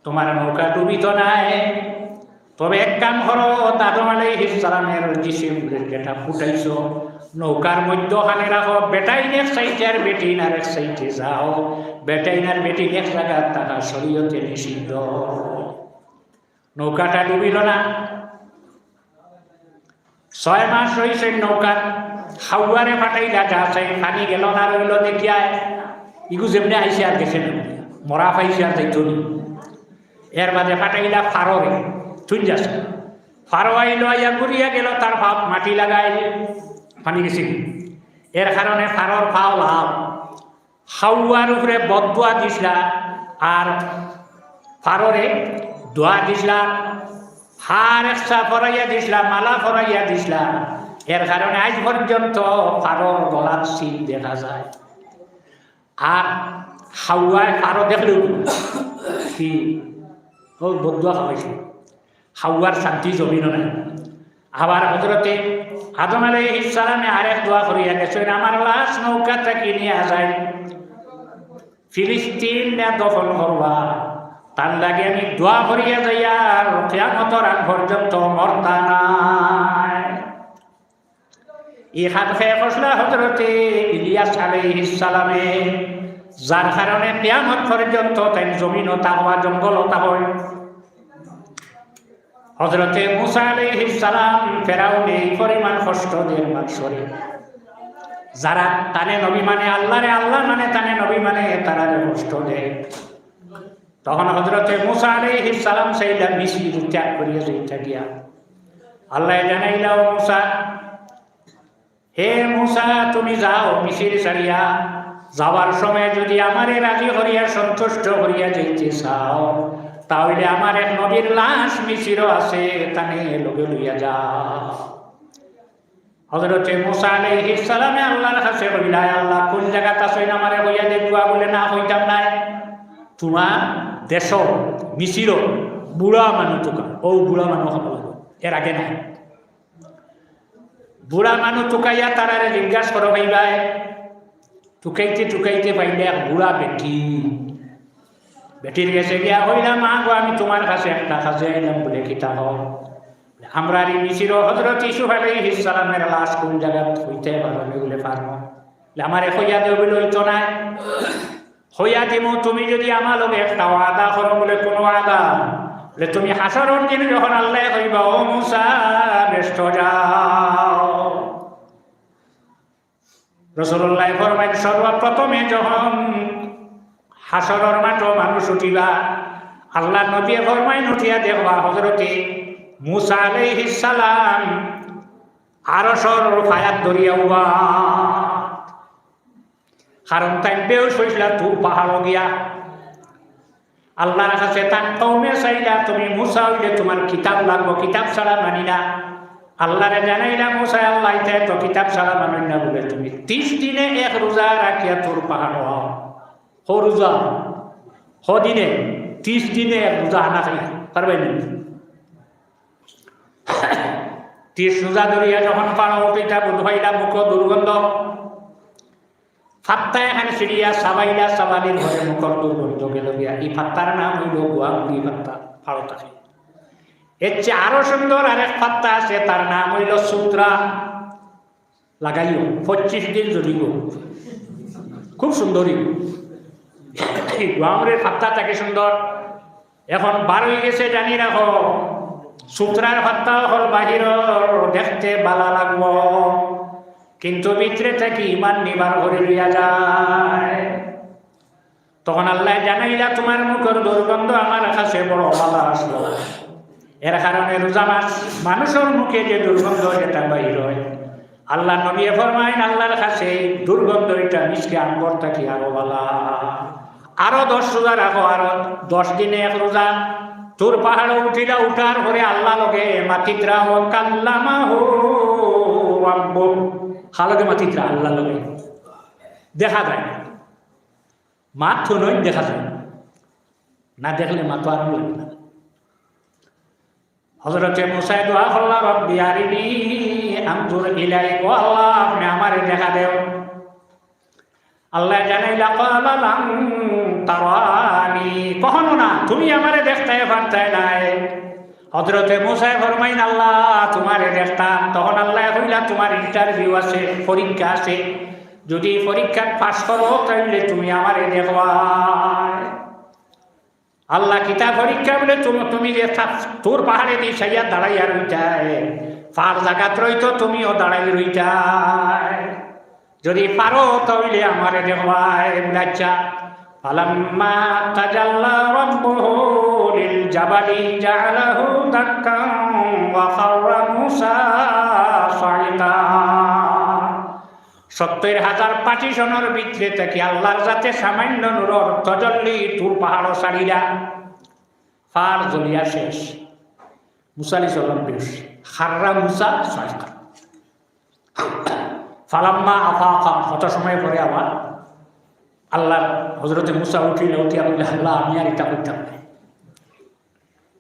তোমার নৌকা ডুবিত নাই, তবে এক কাম করো, আদম আলাইহিস সালামের জিসিম যেটা ফুটাইছো নৌকার মধ্যখানে রাখো, বেটাইন এক সাইডে আর বেটিন আর এক সাইডে যাও, বেটাইন আর বেটিন এক জায়গায় থাকা শরীয়তে নিষিদ্ধ। নৌকাটা ডুবিল না, 6 মাস রয়েছে নৌকা, হাওয়ারে ফাটাইলা যা চাই, পানি গেল না, রইল দেখিয়ায় ইগু যেমনি আইসে আর গেছে না, মরা পাইছে আর যাইত নি। এর বাদে ফাটাইলা ফাররে, চুন যাচ্ছে, ফারো আইল, আইয়া ঘুরিয়া গেল, তার ভাব মাটি লাগাই পানি গেছে। এর কারণে ফারর পাও লাভ, হাওয়ার উপরে বদুয়া দিসলা আর ফাররে দোয়া দিসলা, হার একটা ফরাইয়া দিসলা, মালা ফরাইয়া দিসলা। এর কারণে আজ পর্যন্ত ফারর গলার সিল দেখা যায়। আর হাওয়ায় ফারো দেখলেও কি ও বদুয়া খাওয়াইছে, হাওয়ার শান্তি জমিন নাই। আবার হযরতে আদম আলাইহিস সালামে আরেক দোয়া করিয়া গেছেন, আমার লাশ নৌকা থেকে নিয়ে যায় ফিলিস্তিন দফন করবা, তার লাগে আমি দোয়া করিয়া যাইয়া কিয়ামতের আগ পর্যন্ত মরতা নাই। ইহান খেয়ে ফসলা হযরতে ইলিয়াস আলাইহিস সালামে, যার কারণে কিয়ামত পর্যন্ত তাই জমিনও তাহওয়া জঙ্গলও তাহয়। হযরতে মুসা আলাইহিস সালাম ফেরাউনে এই পরিমাণ কষ্ট দেন মানসরে, যারা তানে নবী মানে আল্লাহরে, আল্লাহ মানে তানে নবী মানে তারা কষ্ট দেয়। তখন হযরতে মুসা আলাইহিস সালাম সেইটা মিশির ত্যাগ করিয়া যেটা গিয়া আল্লাহ জানাইলা, ও মুসা, হে মুসা তুমি যাও মিশির ছাড়িয়া, যাওয়ার সময় যদি আমারে রাজি হরিয়া সন্তুষ্ট হরিয়া যাইতে চাও, তাহলে আমার এক নবীর লাশ মিশিরও আছে, তানে লগে লইয়া যাও। হযরতে মুসা আলাইহিস সালামে আল্লাহর কাছে কইলা, আল্লাহ কোন জায়গাতে আছেন আমারে হইয়া দেখবা, বলে না হইতাম নাই, তোমার দেশ মিশির বুড়া মানুষ তোকা, ও বুড়া মানুষ হব এর আগে নাই। বুড়া মানুষ টুকাইয়া তারারে জিজ্ঞাসা করো ভাইবাই, টুকাইতে টুকাইতে পাইলে এক বুড়া বেটির গেছে গিয়া হইলাম, মা গো আমি তোমার কাছে একটা কাজে আইলাম, বলে কিতা হোক আমরা মিশির হযরত ইউসুফ আলাইহিস সালামের লাশ কোন জায়গা হইতে পারবে বলে পারবো, আমার হইয়া দেব বলে হইতো না, হইয়া দিব তুমি যদি আমার লগে একটা ওয়াদা করো, বলে কোন ওয়াদা, বলে তুমি হাসরের দিন যখন আল্লাহ কইবা ও মুসা ব্যস্ত যাও, রাসূলুল্লাহ ফরমাইন সর্বপ্রথমে যখন হাসরের মাঠে মানুষ উঠিবা, আল্লাহ নবী ফরমায় নটিয়া দেখবা হযরতে মুসা আলাইহিস সালাম আরশর ফায়াত দরিয়া উবা কারণ তাই বেউস হইছিল তুর পাহাড় গিয়া আল্লাহর কাছে তার কওমে চাইলা তুমি মুসা হইলে তোমার কিতাব লাগবো, কিতাব ছাড়া মানি না। আল্লাহরে জানাইলা মুসা আল্লাহ তাই তো কিতাব ছাড়া মানি না বলে তুমি 30 দিনে এক রোজা রাখিয়া তোর পাহাড় হও হো রোজা হ দিনে 30 দিনে এক রোজা আনা খাই পারবে না। 30 রোজা ধরিয়া যখন পাড়া পিঠা বুধ ভাইলা মুখ দুর্গন্ধ ফাত্তা এখানে সিরিয়া সাবাইলা সাবালির ঘরে মুখর দুর্গন্ধ গেল গিয়া। এই ফাত্তার নাম হইল গোয়ামুড়ি ফাত্তা, ভালো থাকে। এর চেয়ে আরো সুন্দর আরেক ফাত্তা আছে, তার নাম হইল সূত্রা। লাগাইও 25 দিন জ্বলিব, খুব সুন্দরী গোয়ামুড়ির ফাত্তা থাকে সুন্দর। এখন 12 হয়ে গেছে জানি রাখো। সূত্রার ফাত্তা হল বাহির দেখতে বালা লাগব, কিন্তু ভিতরে থেকে ইমান নিবার ঘরে লইয়া যায়। তখন আল্লাহ জানাইলা তোমার মুখের দুর্গন্ধ আমার কাছে বড় ভালো আসলো। এর কারণে রোজা মাস মানুষের মুখে যে দুর্গন্ধ যেটা বাহির হয়, আল্লাহ নবী ফরমাইন আল্লাহর কাছে দুর্গন্ধ এটা মিশকে আনবর থাকি আরো ভালো। আরো 10 রোজা রাখো, আরো 10 দিনে এক রোজা। তোর পাহাড়ে উঠিলা, উঠার পরে আল্লাহ লগে মাতিত্রা ও কাল্লামাহু রাব্বু, হালকে মাতিত্রা আল্লাহ লগে দেখা যায়। মাত তো নয়, দেখা যায় না, দেখলে মা তো আরাম লাগে না। হযরতে মুসা দোয়া করলেন রব্বি আরিনি আনজুর ইলাইক, ও আল্লাহ আপনি আমারে দেখা দেও। আল্লাহ জানাইলা ক্বালা লান তারানি, কখনো না, তুমি আমারে দেখতে পারতে নাই। হযরতে মুসা ফরমাইন আল্লাহ তোমারে দেখতাম। তখন আল্লাহ কইলা তোমার ইন্টারভিউ আছে, পরীক্ষা আছে, যদি পরীক্ষা পাস করো তাহলে তুমি আমারে দেখবা। আল্লাহ কিতা পরীক্ষা বলে তুমি যে তোর পাহাড়ে দিয়ে সাইয়া দাঁড়াইয়া রইটায়, পার জায়গাত রইতো তুমিও দাঁড়াই রইটায়, যদি পারো তাহলে আমারে দেখবাই বুঝাচ্ছা। ফালাম্মা তাজাল্লা রাব্বুহু লিল জাবালি জাআলাহু দাক্কান ওয়া খাররা মুসা সাইদা। 70,000 পাটিশনের ভিতরে থেকে আল্লাহর যাতে সামান্য নূরের তজল্লি তুর পাহাড় ছাড়িলা, পার জ্বলিয়া শেষ। মুসা আলাইহিস সালাম বেশ খাররা মুসা সাইদা। ফালাম্মা আফাকা, কত সময় পরে আবার আল্লাহ হযরতে মুসা উঠিল, উঠিয়া বললে আল্লাহ আমি আর এটা করতাম না,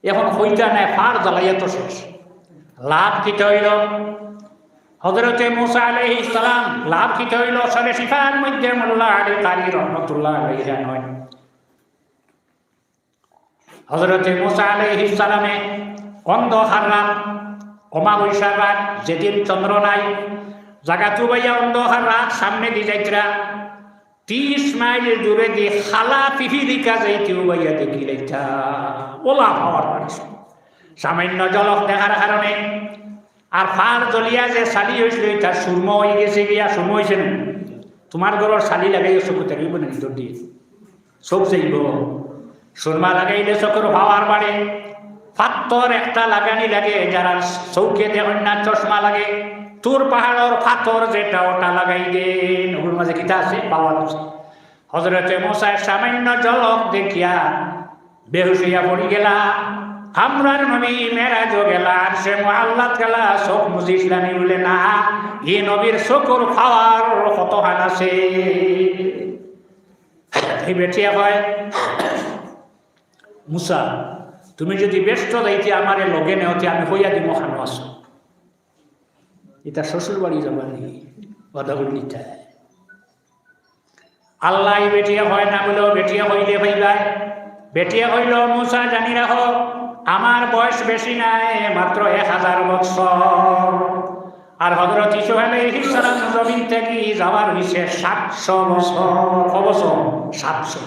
এখন হইতা নাই, ফার জ্বালাইয়া তো শেষ। লাভ কিটা হইল হযরতে মুসা আলাইহিস সালাম, লাভ কিটা হইল সরে শিফার মধ্যে মোল্লা আলী কারি রহমাতুল্লাহ আলাইহি নয়। হযরতে মুসা আলাইহিস সালামে অন্ধকার রাত, অমাবস্যার রাত, যেদিন চন্দ্র নাই, জাগাতু ভাইয়া অন্ধকার রাত, সামনে দিয়ে যাইতরা 30 মাইল দূরে দিয়ে খালা পিহিলিকা যাইতেও ভাইয়া দেখি লাইতা ওলা পাওয়ার পারিস সামান্য জলক দেখার কারণে। আর ফার জ্বলিয়া যে শালি হয়েছিল এটা সুরম হয়ে গেছে গিয়া, সুরম হয়েছে না, তোমার ঘরের শালি লাগাইয়া চকু তারিব না, ভিতর দিয়ে চোখ যাইব। সুরমা লাগাইলে চোখের পাওয়ার বাড়ে। পাত্তর একটা লাগানি লাগে, যারা চৌকে দেখেন না চশমা লাগে, তোর পাহাড়ের পাথর যেটা ওটা লাগাই দেন, ওর মাঝে কিতা আছে পাওয়ার। হযরতে মুসা সামান্য জলক দেখিয়া বেহুশ হইয়া পড়ি গেলা। আমরার নবী মেরাজ গেলা, আর সে মুআল্লাত গেলা, চোখ মুজিসলানি বলে না, ই নবীর চোখর পাওয়ার কত হান আছে। এই বেটিয়া হয় মুসা তুমি যদি ব্যস্ত যাইতে আমারে লগে নেওতে আমি হইয়া দিব খানো আছো। এটা শ্বশুর বাড়ি যাবার নেই, কথা বললি আল্লাহ বেটিয়া হয় না বলেও বেটিয়া হইলে ভাইবাই। বেটিয়া হইল মুসা জানি রাখো আমার বয়স বেশি নাই, মাত্র 1000 বছর। আর হযরত ঈসা আলাইহিস সালাম জমিন থেকে যাওয়ার হইছে 700 বছর, 700।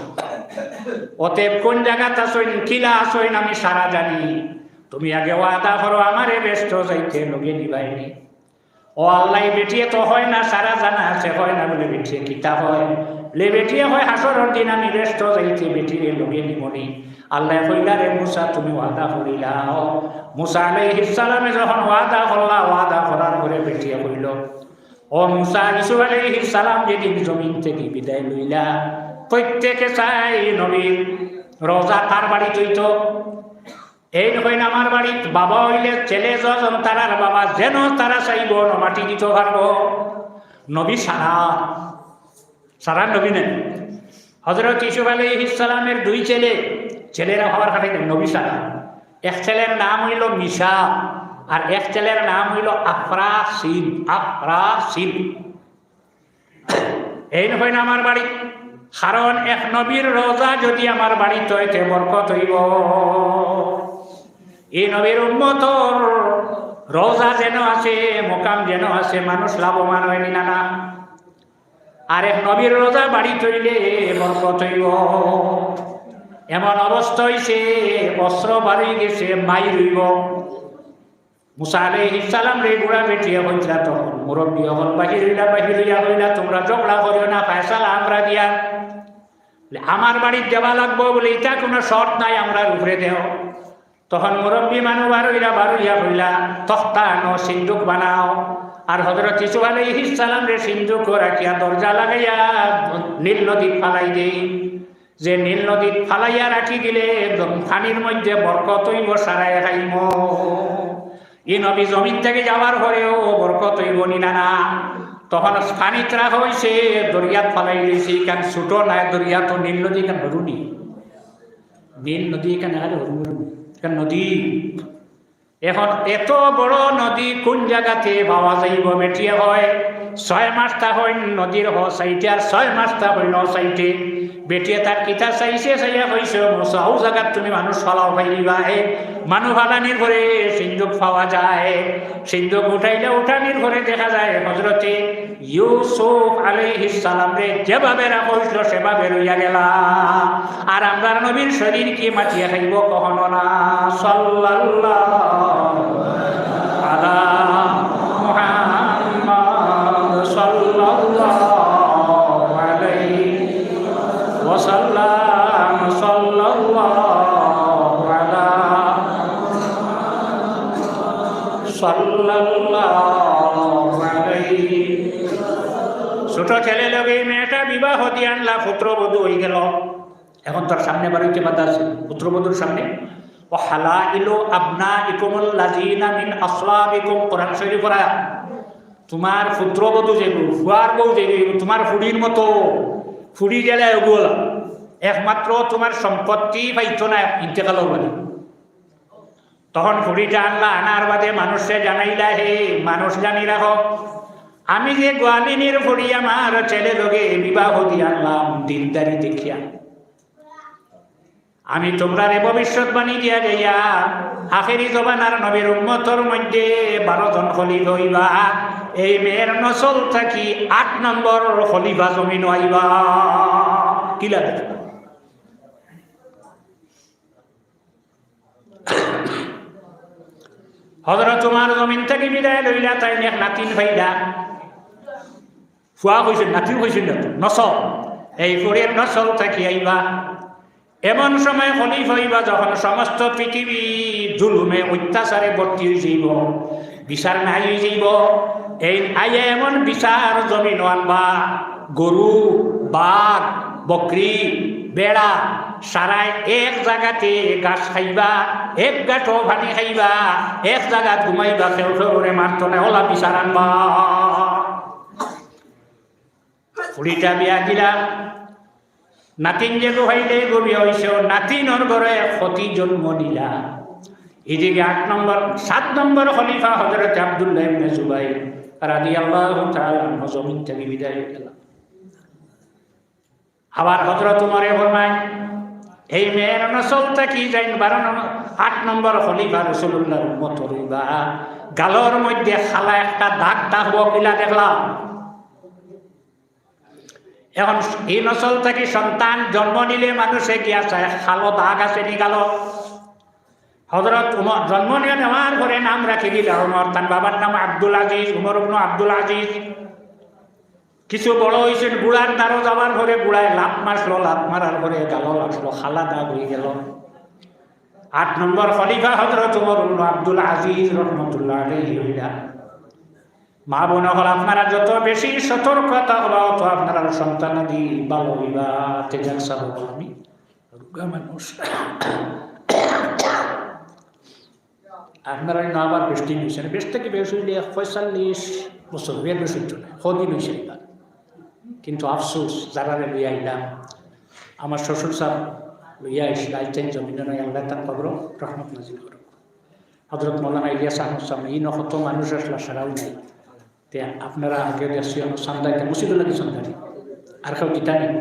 অতএব কোন জায়গাতে আসইন, কিলা আসইন আমি সারা জানি। তুমি আগে ওয়াদা করো আমারে ব্যস্ত যাইতে লগে নিবাইনি। ও আল্লাহ বেটিয়ে তো হয় না, সারা জানা আছে হয় না বলে বেটিয়ে কিতা হয়, লে বেটিয়ে হয় হাসরের দিন আমি ব্যস্ত যাইতে বেটিরে লগে নিবনি। আল্লাহ কইলা রে মুসা তুমি ওয়াদা করিলাও। মুসা আলাইহিস সালামে যখন ওয়াদা করলা, ওয়াদা করার পরে বেটিয়া কইল ও মুসা, ইসু আলাইহিস সালাম যেদিন জমিন থেকে বিদায় লইলা, প্রত্যেকে চাই নবীর রোজা তার বাড়ি চইত। এই হইন আমার বাড়ি বাবা হইলে ছেলে যজন তারার বাবা যেন তারা চাইব মাটি দিতে পারবো। নবী সারা সারা নবী নেন। হযরত ইউসুফ আলাইহিস সালামের দুই ছেলেরা হওয়ার কারণে নবী সারা। এক ছেলের নাম হইল মিশা আর এক ছেলের নাম হইল আফরাসিল। আফরাসিল এই হইন আমার বাড়ি, কারণ এক নবীর রোজা যদি আমার বাড়িতে হইতে বরকত হইব। এই নবীর উম্মতর রোজা যেন আছে, মোকাম যেন আছে, মানুষ লাভবান হয়নি না না। আর এক নবীর রোজা বাড়ি তৈলে বরকত হইব। এমন অবস্থা হইছে অস্ত্র বাড়ি গেছে মাই রইব। মুসা আলাইহিস সালাম রে বুড়া বেটিয়া হইলা, তখন মুরব্বী হল বাহির হইয়া হইলা তোমরা ঝগড়া করিও না, ফয়সালা আমরা দিয়া আমার বাড়ির দেওয়া লাগবো বলে এটা কোনো শর্ত নাই, আমরা উপরে দেও। তখন মুরব্বী মানুষ বারুইয়া হইলা তখতা আনো, সিন্দুক বানাও। আর হযরত ইউসুফ আলাইহিস সালাম রে সিন্দুক রাখিয়া দরজা লাগাইয়া নীল নদী ফালাই দেই। যে নীল নদী ফালাইয়া রাখি দিলে পানির মধ্যে বরকত হইব, সারাই খাইব। এই নবী জমিন থেকে যাওয়ার পরেও বরকত হইব নি না না। তখন পানি ত্রাগ হয়েছে, দরিয়াত ফালাই দিয়েছে। কারণ ছোট নাই দরিয়া, তো নীল নদী কেন হরুনি, নীল নদী কেন নদী। এখন এত বড় নদী কোন জায়গাতে পাওয়া যাইব? মেটিয়ে হয় 6 মাসটা হয় নদীর হ সাইটে, আর 6 মাসটা হয় ন সাইটে। বেটিয়ে তার কিতা চাইছে, চাইয়া কইছে মশাও জায়গাত তুমি মানুষ ফালাও পাইবা। মানুষ ফালানির ঘরে সিন্ধুক পাওয়া যায়। সিন্ধুক উঠাইলে উঠানির ঘরে দেখা যায় হযরতে ইউসুফ আলাইহিস সালাম রে যেভাবে রাখা হইছিল সেভাবে রইয়া গেলা। আর আমরা নবীর শরীর কি মাটিয়া খাইব? কখনো না। সাল্লাল্লাহু আলা মুহাম্মদ সাল্লাল্লাহু আলাইহি ওয়াসাল্লাম। সাল্লাল্লাহু আলা সাল্লাল্লাহু আলাইহি। ছোট ছেলে লগে মেয়েটা বিবাহ দিয়ে আনলা, পুত্রবধূ হয়ে গেল। এখন তার সামনে বাড়িতে বাধা আছে পুত্রবধূর সামনে। ও হালাইলু আবনাইকুমুল লাযিনা মিন আসলাবিকুম, কোরআন শরীফ পড়া। তোমার পুত্রবধূ যেগুলো, ফুয়ার বউ যেগুলো, তোমার ফুড়ির মতো, ফুড়ি গেলে ওগুলো একমাত্র তোমার সম্পত্তি পাইতো না ইন্তেকালের বাদে। তখন ফুড়িটা আনলা, আনার বাদে মানুষে জানাইলা, হে মানুষ জানি রাখো, আমি যে গোয়ালিনীর ফুড়ি আমার ছেলে লোকে বিবাহ দিয়ে আনলাম দিনদারি দেখিয়া, আমি তোমরা রে ভবিষ্যৎবাণী দিয়া যাইয়া আখেরি জবানার নবীর উম্মতর মধ্যে 12 জন খলিফা হইবা। এই মেয়ের নসল থাকি 8 নম্বর খলিফা জমিন হইবা। কি লাগে? হযরত তোমার জমিন থেকে বিদায় লইলা, তাই এক নাতিন ভাইলা ফুয়া হয়েছেন, নাতিন হয়েছেন না নসল। এই ফুরের নসল থাকি আইবা। এমন সময় খলিফা হইবা যখন সমস্ত পৃথিবী জুলুমে অত্যাচারে ভর্তি হয়ে যাইব, বিচার নাই হয়ে যাইব। এই আইয়া এমন বিচার জমিন আনবা, গরু বাঘ বকরি বেড়া সারাই এক জায়গাতে গাছ খাইবা, এক গাঁঠো পানি খাইবা, এক জায়গা ঘুমাইবা, কেউ করে মারত না, ওলা বিচার আনবা। ফুড়িটা বিয়া দিলা, নাতিন যে হইলে গভীর হয়েছে, নাতিনর ঘরে ক্ষতি জন্ম নিলা। এদিকে 7 নম্বর খলিফা হযরত আব্দুল্লাহ ইবনে জুবাইর রাদিয়াল্লাহু তাআলা আনহু জমিন থেকে বিদায় হয়ে গেল। আবার হযরত ওমর ফরমায়, এই মেয়ের নসল থেকে যাই 8 নম্বর খলিফা রাসূলুল্লাহর উম্মত হইবা। গালর মধ্যে খালা একটা দাগ থাকবো, কিলা দেখলাম। এখন এই নসল থেকে সন্তান জন্ম নিলে মানুষে গিয়া চায় খালো দাগ আছে নি গালো। হযরত উমর জন্ম নিয়ে নেওয়ার পরে নাম রাখি দিল উমর, তার বাবার নাম আব্দুল আজিজ, উমর ইবনে আব্দুল আজিজ। কিছু বড় হয়েছেন, বুড়ার দ্বারও যাওয়ার পরে বুড়ায় লাত মারলো, লাত মারার পরে গালো লাগলো, খালা দাগ হয়ে গেল। 8 নম্বর খলিফা হযরত ওমর ইবনে আব্দুল আজিজ রাহমাতুল্লাহ আলাইহি হইলা। মা বোন হল আপনারা যত বেশি সতর্কতা হলো তো আপনারা সন্তানাদি ভালো হইবা। তেজাক সাহেব আমি রোগা মানুষ, আপনারা আবার বৃষ্টি নিয়েছেন, বেশ থেকে বেশ হইলে 45 বছর বের বেশি চলে সদিন হয়েছে। কিন্তু আফসোস যারা লইয়া আইলাম, আমার শ্বশুর সাহেব লইয়া আইসিল আইতেন জমিন নয়, আল্লাহ তার কবর রহমত নাজিল করো। হজরত মৌলানা ইলিয়াস আহমদ সাহেব এই নকত মানুষ আসলা সারাও নাই। তে আপনারা আগে আসছি সান্দাইতে মুসিদুল্লাহ কি সন্ধানী আর কেউ কিতা নেই।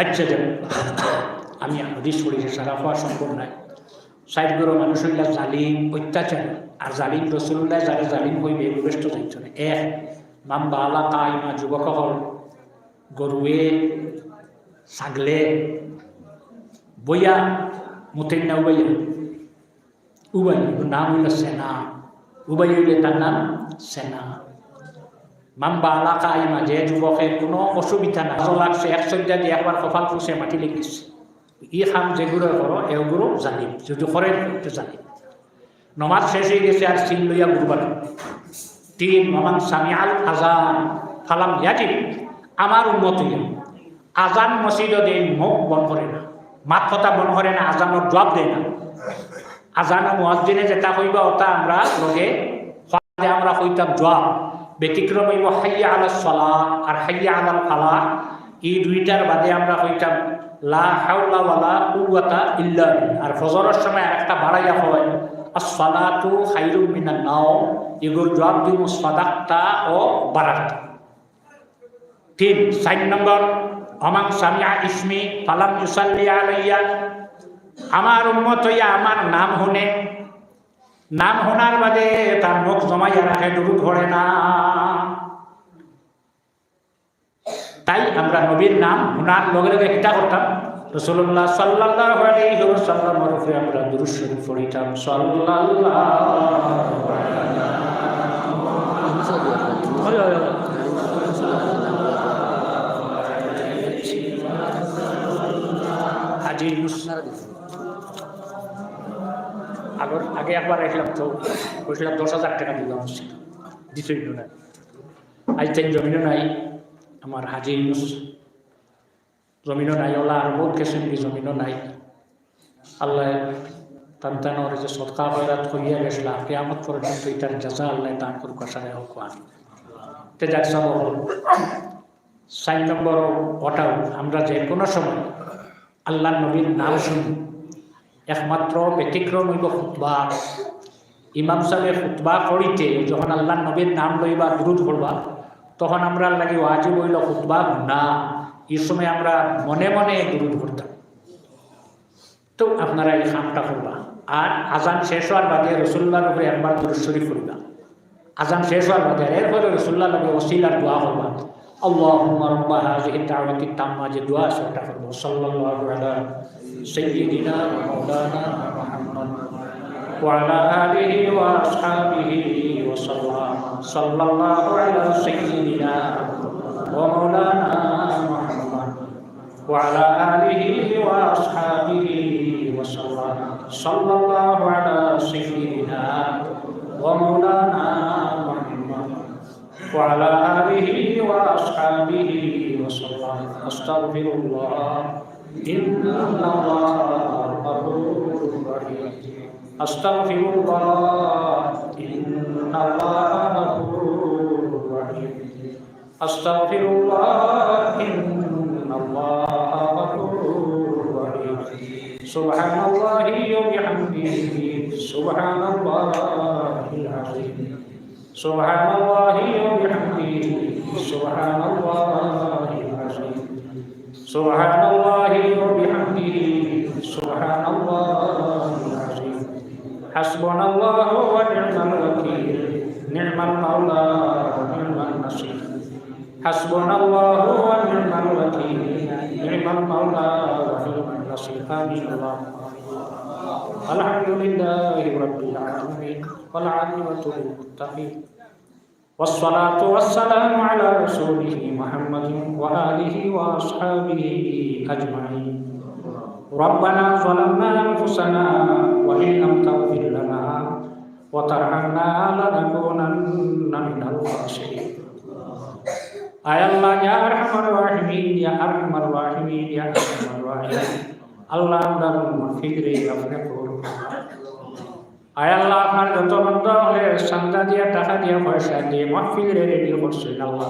আচ্ছা যান, আমি হাদিস পড়েছি, সারা হওয়া সম্ভব নাই। 60 গরো মানুষ হইলা জালিম অত্যাচার, আর জালিম রসুল্লাহ যারা জালিম হইবে ব্যস্ত যাইত না। মাম্বা আলা কাইমা যুবক হল গরুয়ে ছাগলে বইয়া মুতেন না উবাইয়া, উবাই নাম হইল সেনা, উবাই হইলে তার নাম সেনা। মাম্বা আলা কাইমা যে যুবকের কোনো অসুবিধা না লাগছে, 100 দিয়ে একবার কপাল পুষে মাটি লেগেছে, ই খাম যেগুলো করো এগুলো জালিম, যদি করে জালিম। নমাজ শেষ হয়ে গেছে আর সিল লইয়া ঘুরবার। 3 মামান সামিআল আযান ফালাম ইয়াজিব, আমার উম্মত হইয়া আজান মসজিদে দেয় মুখ বন্ধ করে না, মাত কথা বন্ধ করে না, আজানের জবাব দেয় না। আজান মুয়াজ্জিনে যেটা কইবা ওটা আমরা লগে আমরা কইতাম জবাব। ব্যতিক্রম হইব হাইয়া আলাস সালাহ আর হাইয়া আলাল ফালাহ, এই দুইটার বাদে আমরা কইতাম লা হাওলা ওয়ালা কুওয়াতা ইল্লা বিল্লাহ। আর ফজরের সময় একটা বাড়াইয়া হয় as-salatu khairun minan naum, এগুলোর জবাব দিব সাদাকতা ও বারাকতা। 4 নম্বর আমান সামিআ ইসমি ফালাম ইউসাল্লি আলাইয়া, আমার উম্মত হইয়া আমার নাম শুনে, নাম শোনার বাদে তার মুখ জমাইয়া রাখে, দুরূদ পড়ে না। তাই আমরা নবীর নাম শোনার লগে লগে কিতা করতাম, রাসূলুল্লাহ সাল্লাল্লাহু আলাইহি ওয়াসাল্লামের উপরে আমরা দুরূদ শরীফ পড়িতাম। সাল্লাল্লাহু হাজী আগে একবার আসলাম তো বলছিলাম 10,000 টাকা দিলাম, দিছই না। আজ তাই জমিনও নাই, আমার হাজী ইউনুস জমিনও নাই, ওলা আর বহুত কিছু জমিনও নাই। আল্লাহ তান্তানোর যে সদকা বয়রাত করিয়া গেছিল কিয়ামত পর্যন্ত এটার জাযা আল্লাহ দান করুক, আশায় হোক। তে যাক সব হল। 4 নম্বর ওটাও আমরা যে কোনো সময় আল্লাহ নবীর নাম শুনি, একমাত্র ব্যতিক্রম হইব খুতবা। ইমাম সাহেব খুতবা পড়িতে যখন আল্লাহ নবীর নাম লইবা দুরূদ পড়বা, তখন আমরা লাগে ওয়াজিব হইল খুতবা না, এই সময় আমরা মনে মনে দুরূদ পড়তাম। তো আপনারা এই কামটা করবা। আর আজান শেষ হওয়ার বাদে রাসূলুল্লাহর উপরে একবার দুরূদ শরীফ পড়বা। আজান শেষ হওয়ার বাদে এরপরে রাসূলুল্লাহর লাগে ওসিলার দোয়া করবা। আল্লাহুম্মা রাব্বা হাযিহি দাওয়াতি তাম্মা, যে দোয়া সেটা করব। সাল্লাল্লাহু আলা সাইয়্যিদিনা ওয়া মাওলানা মুহাম্মদ ওয়া আলা আলিহি ওয়া আসহাবিহি ওয়া সাল্লাম। সাল্লাল্লাহু আলা সাইয়্যিদিনা ওয়া মাওলানা মুহাম্মদ ওয়া আলা আলিহি ওয়া আসহাবিহি ওয়া সাল্লাম। সাল্লাল্লাহু আলা সাইয়্যিদিনা ওয়া মাওলানা وعلى آله وأصحابه وسلم. أستغفر الله إن الله غفور رحيم. أستغفر الله إن الله غفور رحيم. أستغفر الله إن الله غفور رحيم. سبحان الله وبحمده سبحان الله العظيم. سبحان الله وبحمده سبحان الله العظيم. سبحان الله وبحمده سبحان الله العظيم. حسبنا الله ونعم الوكيل نعم المولى ونعم النصير. حسبنا الله ونعم الوكيل نعم المولى ونعم النصير. آمين. اللهم الحمد لله رب العالمين والعاقبة للمتقين والصلاة والسلام على رسوله محمد وآله وأصحابه أجمعين ربنا ظلمنا أنفسنا وإن لم تغفر لنا وترحمنا لنكونن من الخاسرين আয় আল্লাহ ইয়া আরহামার রাহিমিন ইয়া আরহামার রাহিমিন ইয়া আরহামার রাহিমিন আল্লাহ আমরা মাগফিরে আপনি কবুল আয় আল্লাহ আপনার যত বান্দা হলে চান্দা দিয়া টাকা দিয়া পয়সা দিয়ে মাগফিরে রেডি করছেন আল্লাহ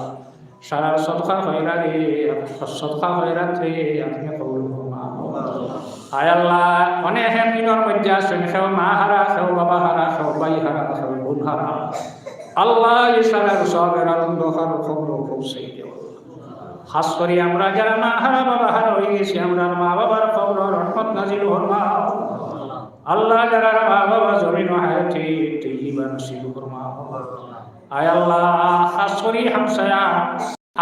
সারা সদকা খয়রাতে সদকা খয়রাতে আপনি কবুল করুন আয় আল্লাহ অনেক দিনের মধ্যে আছেন কেউ মা হারা কেউ বাবা হারা কেউ ভাই হারা কেউ বোন হারা আল্লাহ ইশারার সবের আনন্দ হার খবর পৌঁছে দেও খাস করে আমরা যারা মা হারা বাবা হারা হয়ে গেছি আমরা মা বাবার খবর রহমত নাজিল ফরমাও আল্লাহ যারা মা বাবা জমিন হায়াতে তৈবা নসিব ফরমাও আয় আল্লাহ খাস করে হামসায়া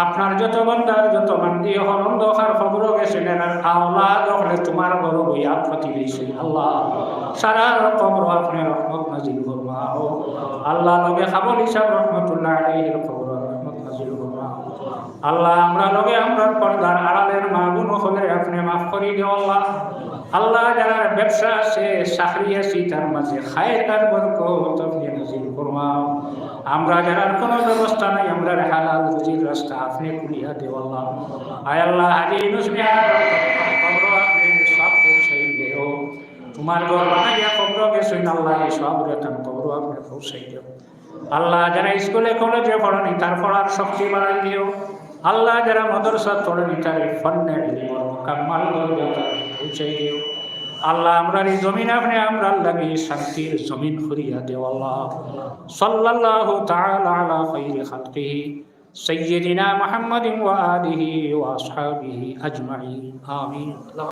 আপনার যত বান্দার যত বান্দি হল অন্ধকার খবর গেছেন আর আওলাদ হলে তোমার বড় বইয়া প্রতিবেশী আল্লাহ সারা কবর আপনি রহমত নাজিল ফরমাও আল্লাহ নবী খাবল হিসাব রহমতুল্লাহ আলাইহির খবর রহমত নাজিল ফরমাও আল্লাহ আমরা নবী আমরা পর্দার আড়ালের মা বোন হলে আপনি মাফ করে দিও আল্লাহ আল্লাহ যারা ব্যবসা আছে চাকরি আছে তার মাঝে খায়ের আর বরকত আপনি নাজিল ফরমাও আমরা যারা কোনো ব্যবস্থা নাই আমরা হালাল রুজির রাস্তা আপনি খুলিয়া দেও আল্লাহ আয় আল্লাহ হাজি নুসমিয়া কবর আপনি সব পৌঁছাই দেও তোমার ঘর বানাইয়া কবর গেছেন আল্লাহ সব রেতন কবর আপনি পৌঁছাই দেও আল্লাহ যারা স্কুলে কলেজে পড়েনি তার পড়ার শক্তি বাড়াই দিও আল্লাহ যারা মাদ্রাসা পড়েনি তার ফন্নে কামাল পৌঁছাই দিও আল্লাহ আমরা এই জমিন আপনি আমরা লাগি শান্তির জমিন করিয়া দেও আল্লাহ সাল্লাল্লাহু তাআলা আলা খায়রি খালকিহি সাইয়্যিদিনা মুহাম্মাদিন ওয়া আলিহি ওয়া আসহাবিহি আজমাইন আমিন।